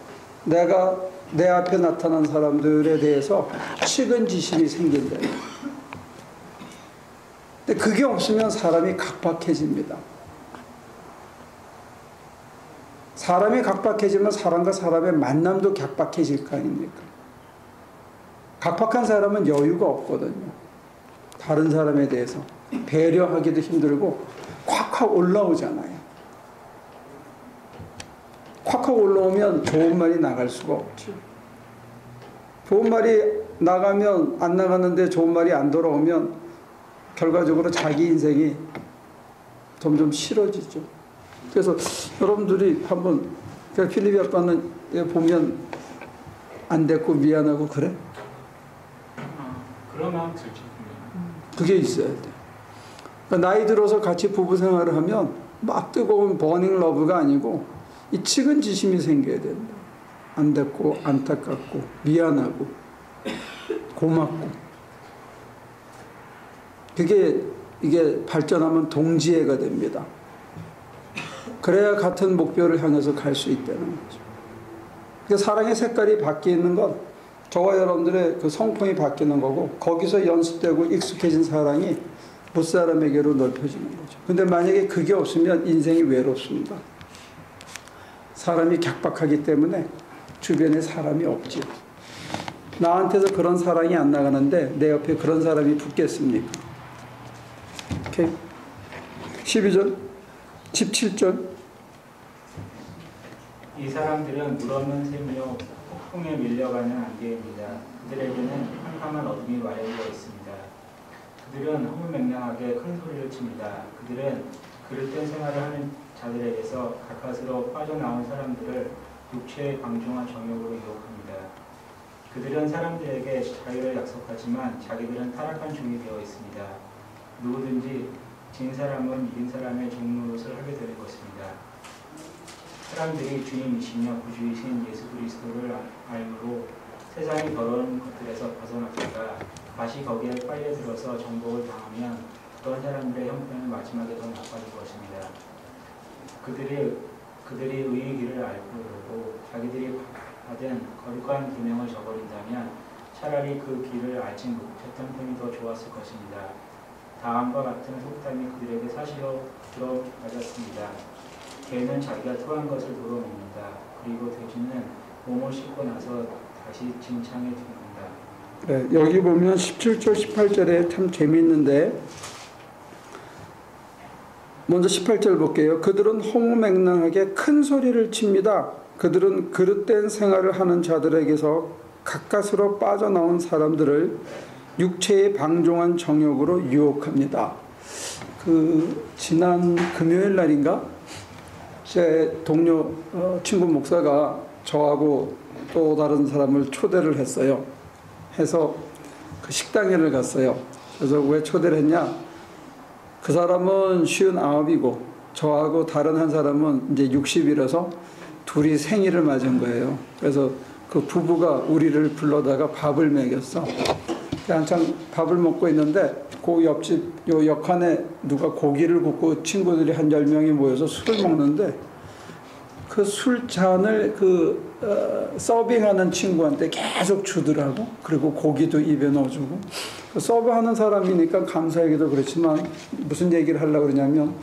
내가 내 앞에 나타난 사람들에 대해서 측은지심이 생긴다. 근데 그게 없으면 사람이 각박해집니다. 사람이 각박해지면 사람과 사람의 만남도 각박해질 거 아닙니까? 각박한 사람은 여유가 없거든요. 다른 사람에 대해서 배려하기도 힘들고 콱콱 올라오잖아요. 콱콱 올라오면 좋은 말이 나갈 수가 없죠. 좋은 말이 나가면 안 나가는데 좋은 말이 안 돌아오면 결과적으로 자기 인생이 점점 싫어지죠. 그래서 여러분들이 한번 필립이 아빠는 보면 안 됐고 미안하고 그래? 그런 마음 들죠. 그게 있어야 돼. 그러니까 나이 들어서 같이 부부 생활을 하면 막 뜨거운 버닝 러브가 아니고 이 측은지심이 생겨야 된다. 안 됐고 안타깝고 미안하고 고맙고 이게 발전하면 동지애가 됩니다. 그래야 같은 목표를 향해서 갈 수 있다는 거죠. 그러니까 사랑의 색깔이 바뀌는 건 저와 여러분들의 그 성품이 바뀌는 거고 거기서 연습되고 익숙해진 사랑이 무사람에게로 넓혀지는 거죠. 근데 만약에 그게 없으면 인생이 외롭습니다. 사람이 격박하기 때문에 주변에 사람이 없지요. 나한테서 그런 사랑이 안 나가는데 내 옆에 그런 사람이 붙겠습니까? 오케이. 12절, 17절. 이 사람들은 물없는 샘이요 폭풍에 밀려가는 안개입니다. 그들에게는 캄캄한 어둠이 마련되어 있습니다. 그들은 허무맹랑하게 큰 소리를 칩니다. 그들은 그릇된 생활을 하는 자들에게서 가까스로 빠져나온 사람들을 육체의 방종한 정욕으로 유혹합니다. 그들은 사람들에게 자유를 약속하지만 자기들은 타락한 종이 되어 있습니다. 누구든지 진 사람은 이긴 사람의 종노릇을 하게 되는 것입니다. 사람들이 주님이시며 구주이신 예수 그리스도를 알므로 세상이 더러운 것들에서 벗어났다가 다시 거기에 빨려들어서 정복을 당하면 그런 사람들의 형편은 마지막에 더 나빠질 것입니다. 그들이 의의 길을 알고 자기들이 받은 거룩한 계명을 저버린다면 차라리 그 길을 알지 못했던 편이 더 좋았을 것입니다. 다음과 같은 속담이 그들에게 사실로 들어맞았습니다. 개는 자기가 토한 것을 도로 먹는다. 그리고 돼지는 몸을 씻고 나서 다시 진창에 줍는다. 네, 여기 보면 17절 18절에 참 재미있는데 먼저 18절 볼게요. 그들은 허무맹랑하게 큰 소리를 칩니다. 그들은 그릇된 생활을 하는 자들에게서 가까스로 빠져나온 사람들을 육체의 방종한 정욕으로 유혹합니다. 지난 금요일 날인가 제 동료 친구 목사가 저하고 또 다른 사람을 초대를 했어요. 해서 그 식당에를 갔어요. 그래서 왜 초대를 했냐? 그 사람은 59이고 저하고 다른 한 사람은 이제 60이라서 둘이 생일을 맞은 거예요. 그래서 그 부부가 우리를 불러다가 밥을 먹였어. 한참 밥을 먹고 있는데 그 옆집 요 역한에 누가 고기를 굽고 친구들이 한 10명이 모여서 술을 먹는데 그 술잔을 서빙하는 친구한테 계속 주더라고. 그리고 고기도 입에 넣어주고. 서브하는 사람이니까 감사하기도 그렇지만 무슨 얘기를 하려고 그러냐면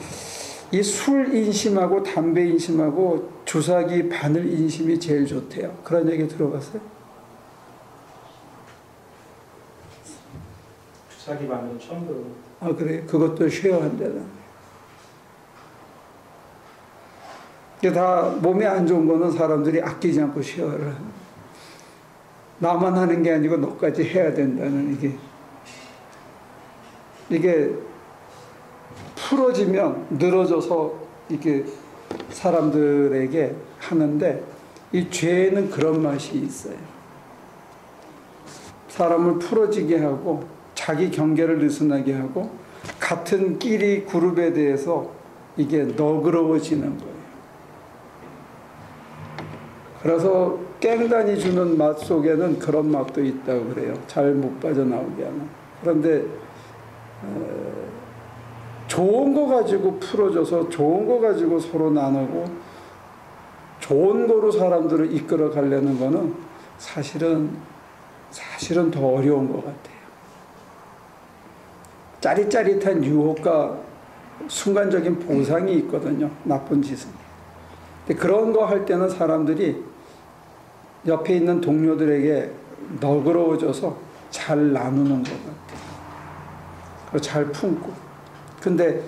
이 술 인심하고 담배 인심하고 주사기 바늘 인심이 제일 좋대요. 그런 얘기 들어봤어요? 주사기 바늘 처음 들어. 아 그래? 그것도 쉐어한다는. 이게 다 몸에 안 좋은 거는 사람들이 아끼지 않고 쉐어를 하는. 나만 하는 게 아니고 너까지 해야 된다는 이게 풀어지면 늘어져서 이게 사람들에게 하는데 이 죄에는 그런 맛이 있어요. 사람을 풀어지게 하고 자기 경계를 느슨하게 하고 같은 끼리 그룹에 대해서 이게 너그러워지는 거예요. 그래서 깽단이 주는 맛 속에는 그런 맛도 있다고 그래요. 잘 못 빠져나오게 하는. 그런데 좋은 거 가지고 풀어줘서 좋은 거 가지고 서로 나누고 좋은 거로 사람들을 이끌어 가려는 거는 사실은 더 어려운 것 같아요. 짜릿짜릿한 유혹과 순간적인 보상이 있거든요. 나쁜 짓은. 근데 그런 거 할 때는 사람들이 옆에 있는 동료들에게 너그러워져서 잘 나누는 것 같아요. 잘 품고. 근데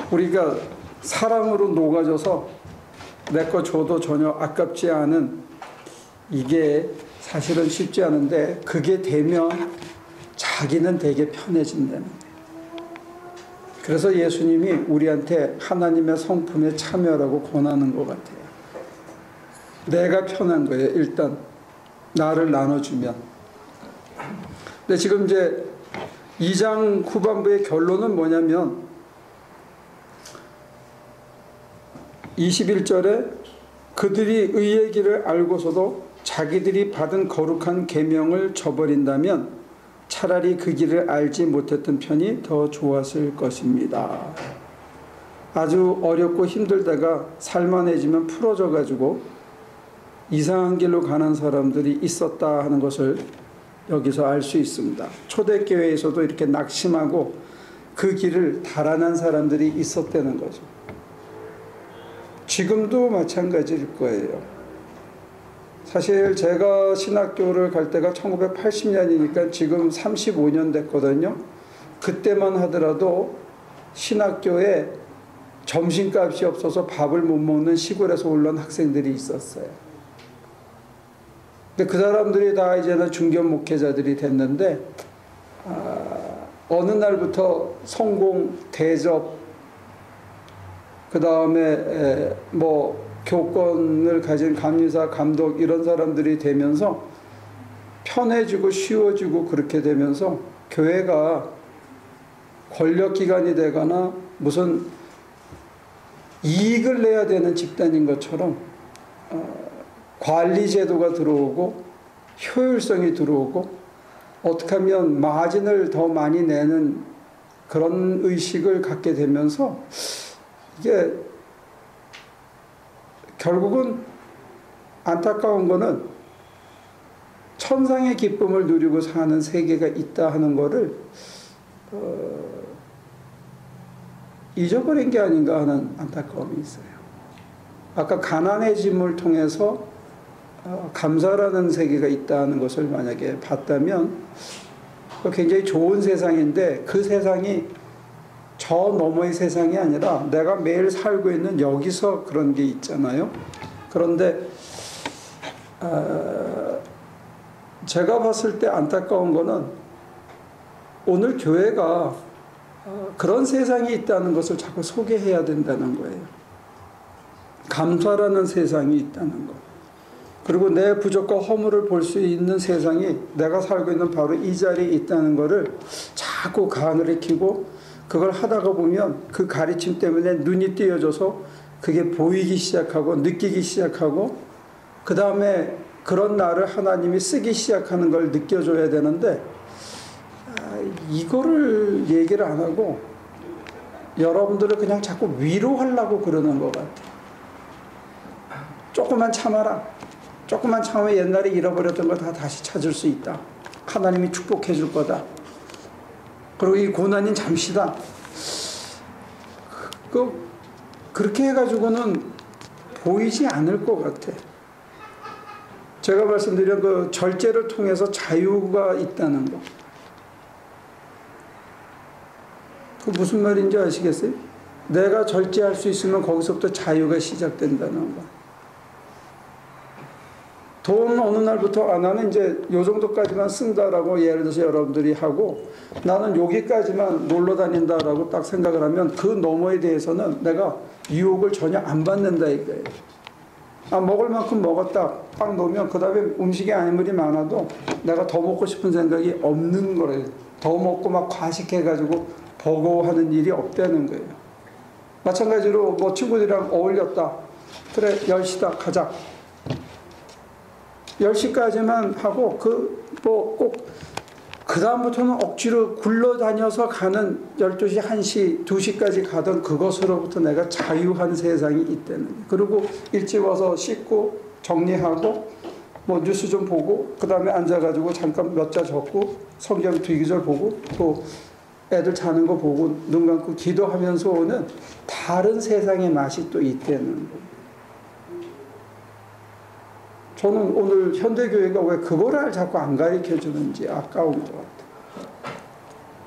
우리가 사랑으로 녹아져서 내 거 줘도 전혀 아깝지 않은 이게 사실은 쉽지 않은데 그게 되면 자기는 되게 편해진다는 거예요. 그래서 예수님이 우리한테 하나님의 성품에 참여하라고 권하는 것 같아요. 내가 편한 거예요. 일단 나를 나눠주면. 근데 지금 이제 2장 후반부의 결론은 뭐냐면 21절에 그들이 의의 길을 알고서도 자기들이 받은 거룩한 계명을 저버린다면 차라리 그 길을 알지 못했던 편이 더 좋았을 것입니다. 아주 어렵고 힘들다가 살만해지면 풀어져 가지고 이상한 길로 가는 사람들이 있었다 하는 것을 여기서 알 수 있습니다. 초대교회에서도 이렇게 낙심하고 그 길을 달아난 사람들이 있었다는 거죠. 지금도 마찬가지일 거예요. 사실 제가 신학교를 갈 때가 1980년이니까 지금 35년 됐거든요. 그때만 하더라도 신학교에 점심값이 없어서 밥을 못 먹는 시골에서 올라온 학생들이 있었어요. 근데 그 사람들이 다 이제는 중견 목회자들이 됐는데 어느 날부터 성공, 대접, 그 다음에 뭐 교권을 가진 감리사, 감독 이런 사람들이 되면서 편해지고 쉬워지고 그렇게 되면서 교회가 권력기관이 되거나 무슨 이익을 내야 되는 집단인 것처럼 관리제도가 들어오고 효율성이 들어오고 어떻게 하면 마진을 더 많이 내는 그런 의식을 갖게 되면서 이게 결국은 안타까운 거는 천상의 기쁨을 누리고 사는 세계가 있다 하는 거를 잊어버린 게 아닌가 하는 안타까움이 있어요. 아까 가난의 짐을 통해서 감사라는 세계가 있다는 것을 만약에 봤다면 굉장히 좋은 세상인데 그 세상이 저 너머의 세상이 아니라 내가 매일 살고 있는 여기서 그런 게 있잖아요. 그런데 제가 봤을 때 안타까운 거는 오늘 교회가 그런 세상이 있다는 것을 자꾸 소개해야 된다는 거예요. 감사라는 세상이 있다는 것. 그리고 내 부족과 허물을 볼 수 있는 세상이 내가 살고 있는 바로 이 자리에 있다는 것을 자꾸 가르치고 그걸 하다가 보면 그 가르침 때문에 눈이 띄어져서 그게 보이기 시작하고 느끼기 시작하고 그 다음에 그런 나를 하나님이 쓰기 시작하는 걸 느껴줘야 되는데 이거를 얘기를 안 하고 여러분들을 그냥 자꾸 위로하려고 그러는 것 같아요. 조금만 참아라. 조금만 참으면 옛날에 잃어버렸던 거 다 다시 찾을 수 있다. 하나님이 축복해 줄 거다. 그리고 이 고난은 잠시다. 그렇게 해가지고는 보이지 않을 것 같아. 제가 말씀드린 그 절제를 통해서 자유가 있다는 거. 그 무슨 말인지 아시겠어요? 내가 절제할 수 있으면 거기서부터 자유가 시작된다는 거. 돈 어느 날부터 나는 이제 요 정도까지만 쓴다라고 예를 들어서 여러분들이 하고 나는 여기까지만 놀러 다닌다라고 딱 생각을 하면 그 너머에 대해서는 내가 유혹을 전혀 안 받는다 이거예요. 먹을 만큼 먹었다 딱 놓으면 그 다음에 음식이 아무리 많아도 내가 더 먹고 싶은 생각이 없는 거래요. 더 먹고 막 과식해가지고 버거워하는 일이 없다는 거예요. 마찬가지로 뭐 친구들이랑 어울렸다. 그래 10시다 가자. 10시까지만 하고 그 다음부터는 억지로 굴러다녀서 가는 12시, 1시, 2시까지 가던 그것으로부터 내가 자유한 세상이 있다는 거예요. 그리고 일찍 와서 씻고 정리하고 뭐 뉴스 좀 보고 그 다음에 앉아가지고 잠깐 몇 자 적고 성경 두기절 보고 또 애들 자는 거 보고 눈 감고 기도하면서 오는 다른 세상의 맛이 또 있다는 거예요. 저는 오늘 현대교회가 왜 그거를 자꾸 안 가르쳐 주는지 아까운 것 같아요.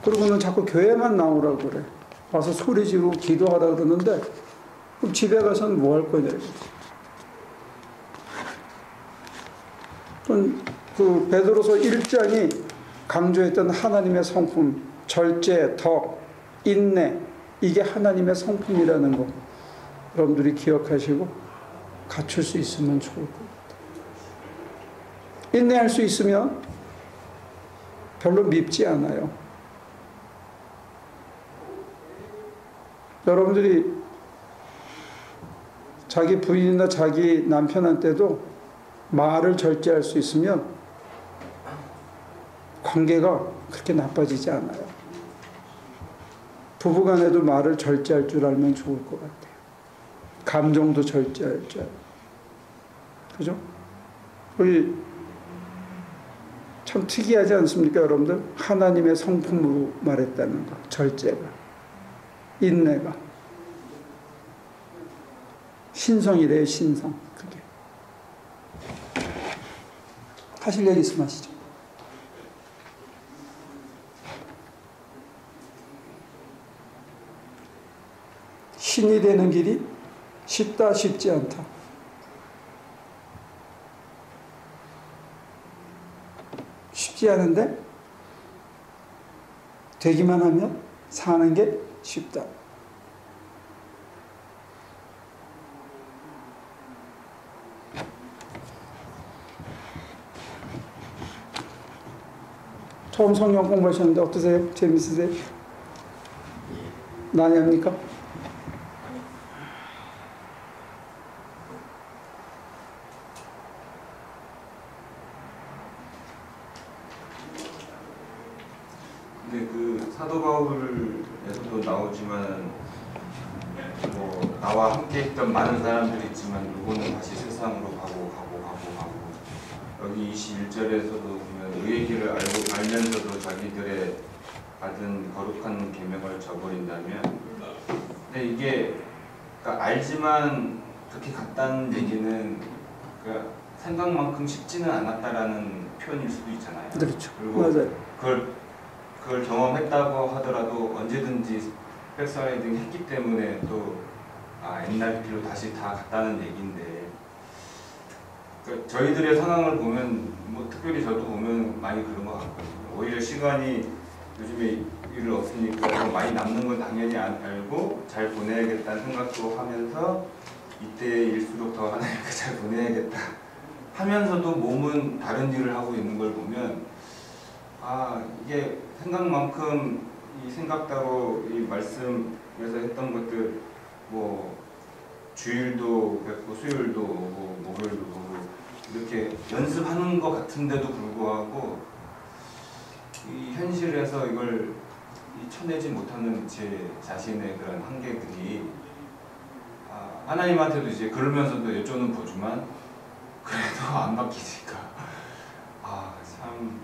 그러고는 자꾸 교회만 나오라고 그래. 와서 소리 지르고 기도하라 그러는데 그럼 집에 가서는 뭐 할 거냐. 그 베드로서 1장이 강조했던 하나님의 성품, 절제, 덕, 인내, 이게 하나님의 성품이라는 거 여러분들이 기억하시고 갖출 수 있으면 좋을 것 같아요. 인내할 수 있으면 별로 밉지 않아요. 여러분들이 자기 부인이나 자기 남편한테도 말을 절제할 수 있으면 관계가 그렇게 나빠지지 않아요. 부부간에도 말을 절제할 줄 알면 좋을 것 같아요. 감정도 절제할 줄 알아요. 그죠? 우리 참 특이하지 않습니까, 여러분들? 하나님의 성품으로 말했다는 거. 절제가. 인내가. 신성이래요, 신성. 그게. 하실 얘기 있으면 하시죠. 신이 되는 길이 쉽다, 쉽지 않다. 쉽지 않은데 되기만 하면 사는 게 쉽다. 처음 성경 공부하셨는데 어떠세요? 재밌으세요? 난해합니까? 근데 그 사도 바울에서도 나오지만 뭐 나와 함께 했던 많은 사람들이 있지만 누구는 다시 세상으로 가고 여기 21절에서도 보면 의의 길을 알면서도 자기들의 받은 거룩한 계명을 저버린다면, 근데 이게 그러니까 알지만 그렇게 갔다는 얘기는 그러니까 생각만큼 쉽지는 않았다라는 표현일 수도 있잖아요. 그렇죠. 그리고 맞아요. 그걸 경험했다고 하더라도 언제든지 백스라이딩 했기 때문에 또 옛날 길로 다시 다 갔다는 얘기인데, 그러니까 저희들의 상황을 보면 뭐 특별히 저도 보면 많이 그런 것 같거든요. 오히려 시간이 요즘에 일을 없으니까 더 많이 남는 건 당연히 알고 잘 보내야겠다는 생각도 하면서 이때일수록 더 하나님께 잘 보내야겠다 하면서도 몸은 다른 일을 하고 있는 걸 보면 이게 생각만큼 이 생각대로 이 말씀에서 했던 것들 뭐 주일도 뵙고 수요일도 오고 목요일도 오고 이렇게 연습하는 것 같은데도 불구하고 이 현실에서 이걸 쳐내지 못하는 제 자신의 그런 한계들이 하나님한테도 이제 그러면서도 여쭤는 보지만 그래도 안 바뀌니까 참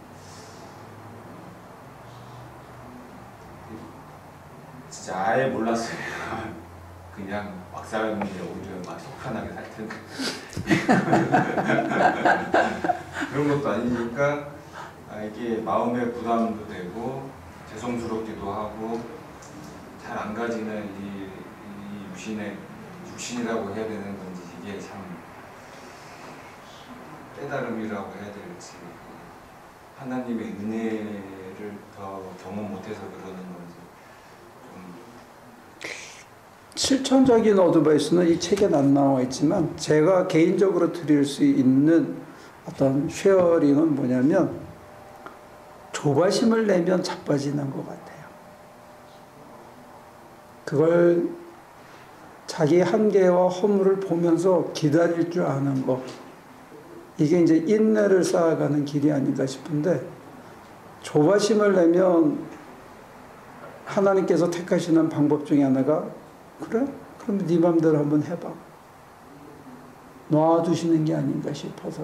진짜 아예 몰랐어요. 그냥 막 살았는데 오히려 막 속편하게 살 텐데 그런 것도 아니니까 이게 마음의 부담도 되고 죄송스럽기도 하고 잘 안 가지는 이 육신이라고 해야 되는 건지 이게 참 깨달음이라고 해야 될지 하나님의 은혜를 더 경험 못해서 그러는 건지 실천적인 어드바이스는 이 책에 안 나와 있지만 제가 개인적으로 드릴 수 있는 어떤 쉐어링은 뭐냐면 조바심을 내면 자빠지는 것 같아요. 그걸 자기 한계와 허물을 보면서 기다릴 줄 아는 것, 이게 이제 인내를 쌓아가는 길이 아닌가 싶은데, 조바심을 내면 하나님께서 택하시는 방법 중에 하나가 그래? 그럼 네 맘대로 한번 해봐. 놔두시는 게 아닌가 싶어서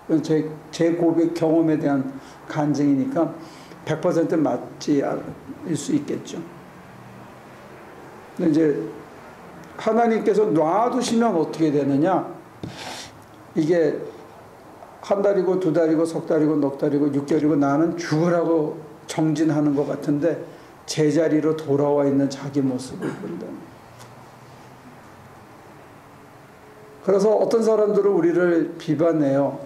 그래요. 제 고백 경험에 대한 간증이니까 100% 맞지 않을 수 있겠죠. 근데 이제 하나님께서 놔두시면 어떻게 되느냐? 이게 한 달이고 두 달이고 석 달이고 넉 달이고 6개월이고 나는 죽으라고 정진하는 것 같은데 제자리로 돌아와 있는 자기 모습을 본다. 그래서 어떤 사람들은 우리를 비판해요.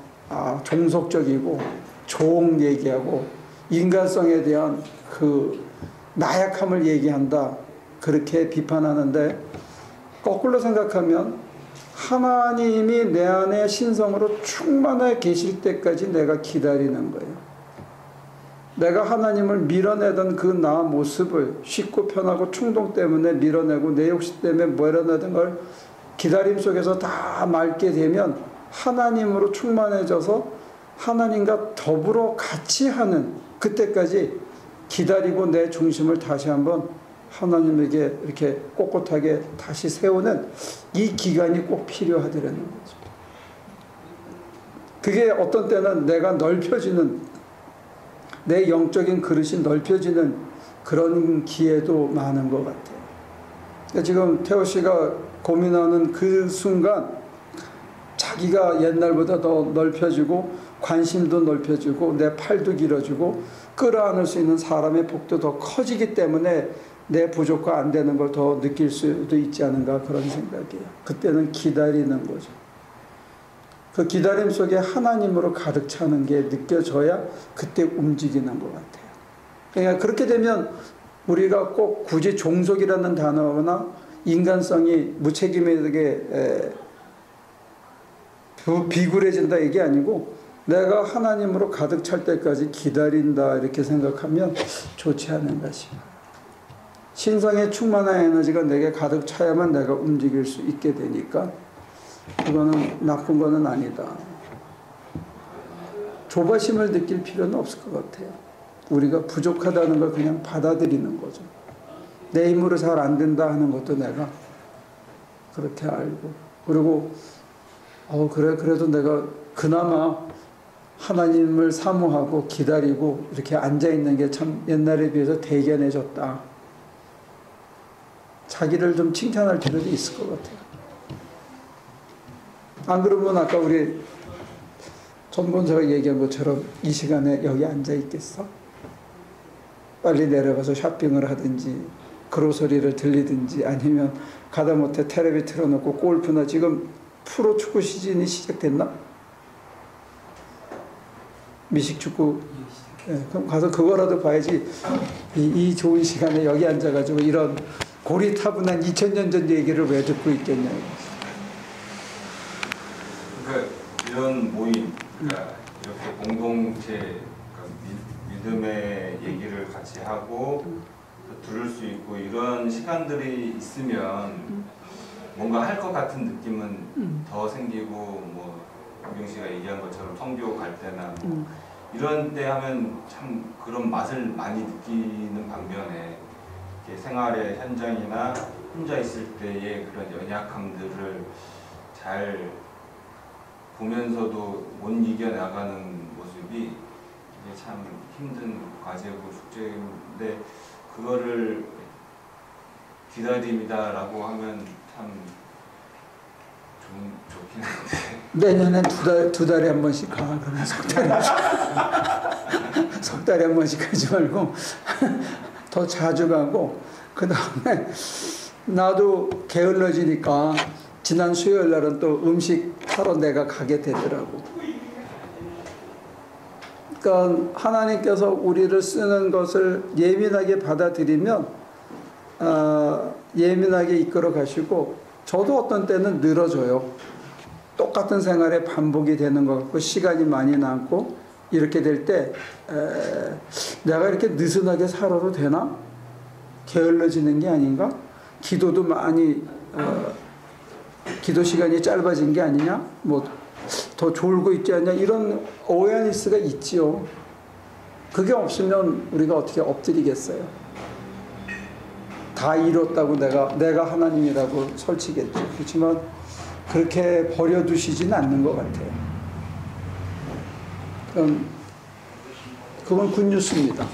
종속적이고 종 얘기하고 인간성에 대한 그 나약함을 얘기한다. 그렇게 비판하는데 거꾸로 생각하면 하나님이 내 안에 신성으로 충만해 계실 때까지 내가 기다리는 거예요. 내가 하나님을 밀어내던 그 나 모습을 쉽고 편하고 충동 때문에 밀어내고 내 욕심 때문에 밀어내던 걸 기다림 속에서 다 맑게 되면 하나님으로 충만해져서 하나님과 더불어 같이 하는 그때까지 기다리고 내 중심을 다시 한번 하나님에게 이렇게 꼿꼿하게 다시 세우는 이 기간이 꼭 필요하더라는 거죠. 그게 어떤 때는 내가 넓혀지는, 내 영적인 그릇이 넓혀지는 그런 기회도 많은 것 같아요. 그러니까 지금 태호 씨가 고민하는 그 순간 자기가 옛날보다 더 넓혀지고 관심도 넓혀지고 내 팔도 길어지고 끌어안을 수 있는 사람의 복도 더 커지기 때문에 내 부족과 안 되는 걸 더 느낄 수도 있지 않은가 그런 생각이에요. 그때는 기다리는 거죠. 그 기다림 속에 하나님으로 가득 차는 게 느껴져야 그때 움직이는 것 같아요. 그러니까 그렇게 되면 우리가 꼭 굳이 종속이라는 단어나 인간성이 무책임하게 비굴해진다 이게 아니고 내가 하나님으로 가득 찰 때까지 기다린다 이렇게 생각하면 좋지 않은가 싶어요. 신성의 충만한 에너지가 내게 가득 차야만 내가 움직일 수 있게 되니까 그거는 나쁜 거는 아니다. 조바심을 느낄 필요는 없을 것 같아요. 우리가 부족하다는 걸 그냥 받아들이는 거죠. 내 힘으로 잘 안 된다 하는 것도 내가 그렇게 알고, 그리고 그래도 내가 그나마 하나님을 사모하고 기다리고 이렇게 앉아있는 게 참 옛날에 비해서 대견해졌다. 자기를 좀 칭찬할 필요도 있을 것 같아요. 안 그러면 아까 우리 전본사가 얘기한 것처럼 이 시간에 여기 앉아있겠어? 빨리 내려가서 쇼핑을 하든지 그로서리를 들리든지 아니면 가다 못해 텔레비 틀어놓고 골프나, 지금 프로축구 시즌이 시작됐나? 미식축구. 네, 그럼 가서 그거라도 봐야지. 이 좋은 시간에 여기 앉아가지고 이런 고리타분한 2000년 전 얘기를 왜 듣고 있겠냐고. 그러니까 이런 모임, 그러니까 이렇게 공동체, 그러니까 믿음의 얘기를 같이 하고 또 들을 수 있고 이런 시간들이 있으면 뭔가 할 것 같은 느낌은 더 생기고, 뭐 김경 씨가 얘기한 것처럼 성교 갈 때나 뭐 이런 때 하면 참 그런 맛을 많이 느끼는 반면에 이렇게 생활의 현장이나 혼자 있을 때의 그런 연약함들을 잘 보면서도 못 이겨나가는 모습이 이게 참 힘든 과제고 숙제인데, 그거를 기다림이다라고 하면 참 좋긴 한데, 내년엔 두 달에 한 번씩 가. 그러면 석 달에 한 번씩 가지 말고 더 자주 가고, 그 다음에 나도 게을러지니까 지난 수요일 날은 또 음식 사러 내가 가게 되더라고. 그러니까 하나님께서 우리를 쓰는 것을 예민하게 받아들이면 예민하게 이끌어 가시고, 저도 어떤 때는 늘어져요. 똑같은 생활에 반복이 되는 것 같고 시간이 많이 남고 이렇게 될 때 내가 이렇게 느슨하게 살아도 되나? 게을러지는 게 아닌가? 기도도 많이 기도 시간이 짧아진 게 아니냐? 뭐 더 졸고 있지 않냐? 이런 어웨어니스가 있지요. 그게 없으면 우리가 어떻게 엎드리겠어요? 다 이뤘다고 내가 하나님이라고 설치겠죠. 그렇지만 그렇게 버려두시지는 않는 것 같아요. 그건 굿뉴스입니다.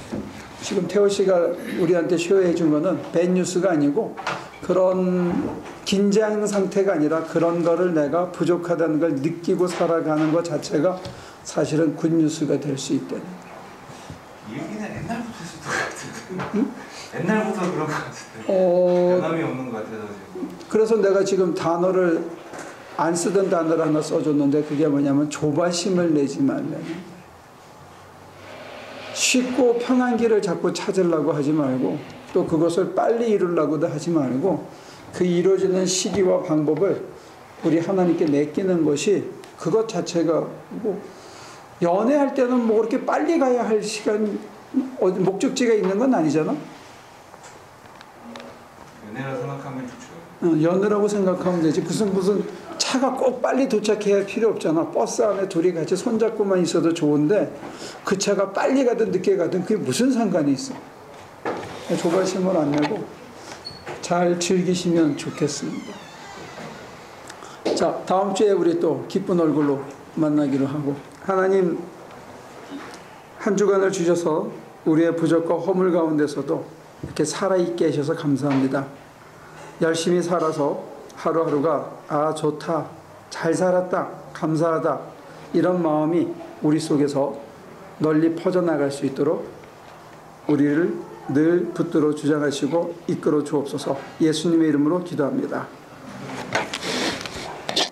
지금 태호 씨가 우리한테 쇼해 준 거는 밴뉴스가 아니고, 그런 긴장 상태가 아니라 그런 거를 내가 부족하다는 걸 느끼고 살아가는 것 자체가 사실은 굿뉴스가 될 수 있다는 거예요. 이 얘기는 옛날부터 했을 것 같은데. 옛날부터 그런 것 같은데. 변함이 없는 것 같아서 지금. 그래서 내가 지금 단어를 안 쓰던 단어를 하나 써줬는데, 그게 뭐냐면 조바심을 내지 말라는. 쉽고 편한 길을 자꾸 찾으려고 하지 말고, 또 그것을 빨리 이루려고도 하지 말고, 그 이루어지는 시기와 방법을 우리 하나님께 맡기는 것이 그것 자체가, 뭐 연애할 때는 뭐 그렇게 빨리 가야 할 시간, 목적지가 있는 건 아니잖아. 연애라 생각하면 좋죠. 연애라고 생각하면 되지. 무슨 차가 꼭 빨리 도착해야 할 필요 없잖아. 버스 안에 둘이 같이 손잡고만 있어도 좋은데 그 차가 빨리 가든 늦게 가든 그게 무슨 상관이 있어. 조바심을 안 내고 잘 즐기시면 좋겠습니다. 자, 다음 주에 우리 또 기쁜 얼굴로 만나기로 하고, 하나님 한 주간을 주셔서 우리의 부족과 허물 가운데서도 이렇게 살아있게 하셔서 감사합니다. 열심히 살아서 하루하루가 좋다, 잘 살았다, 감사하다, 이런 마음이 우리 속에서 널리 퍼져나갈 수 있도록 우리를 늘 붙들어 주장하시고 이끌어 주옵소서. 예수님의 이름으로 기도합니다.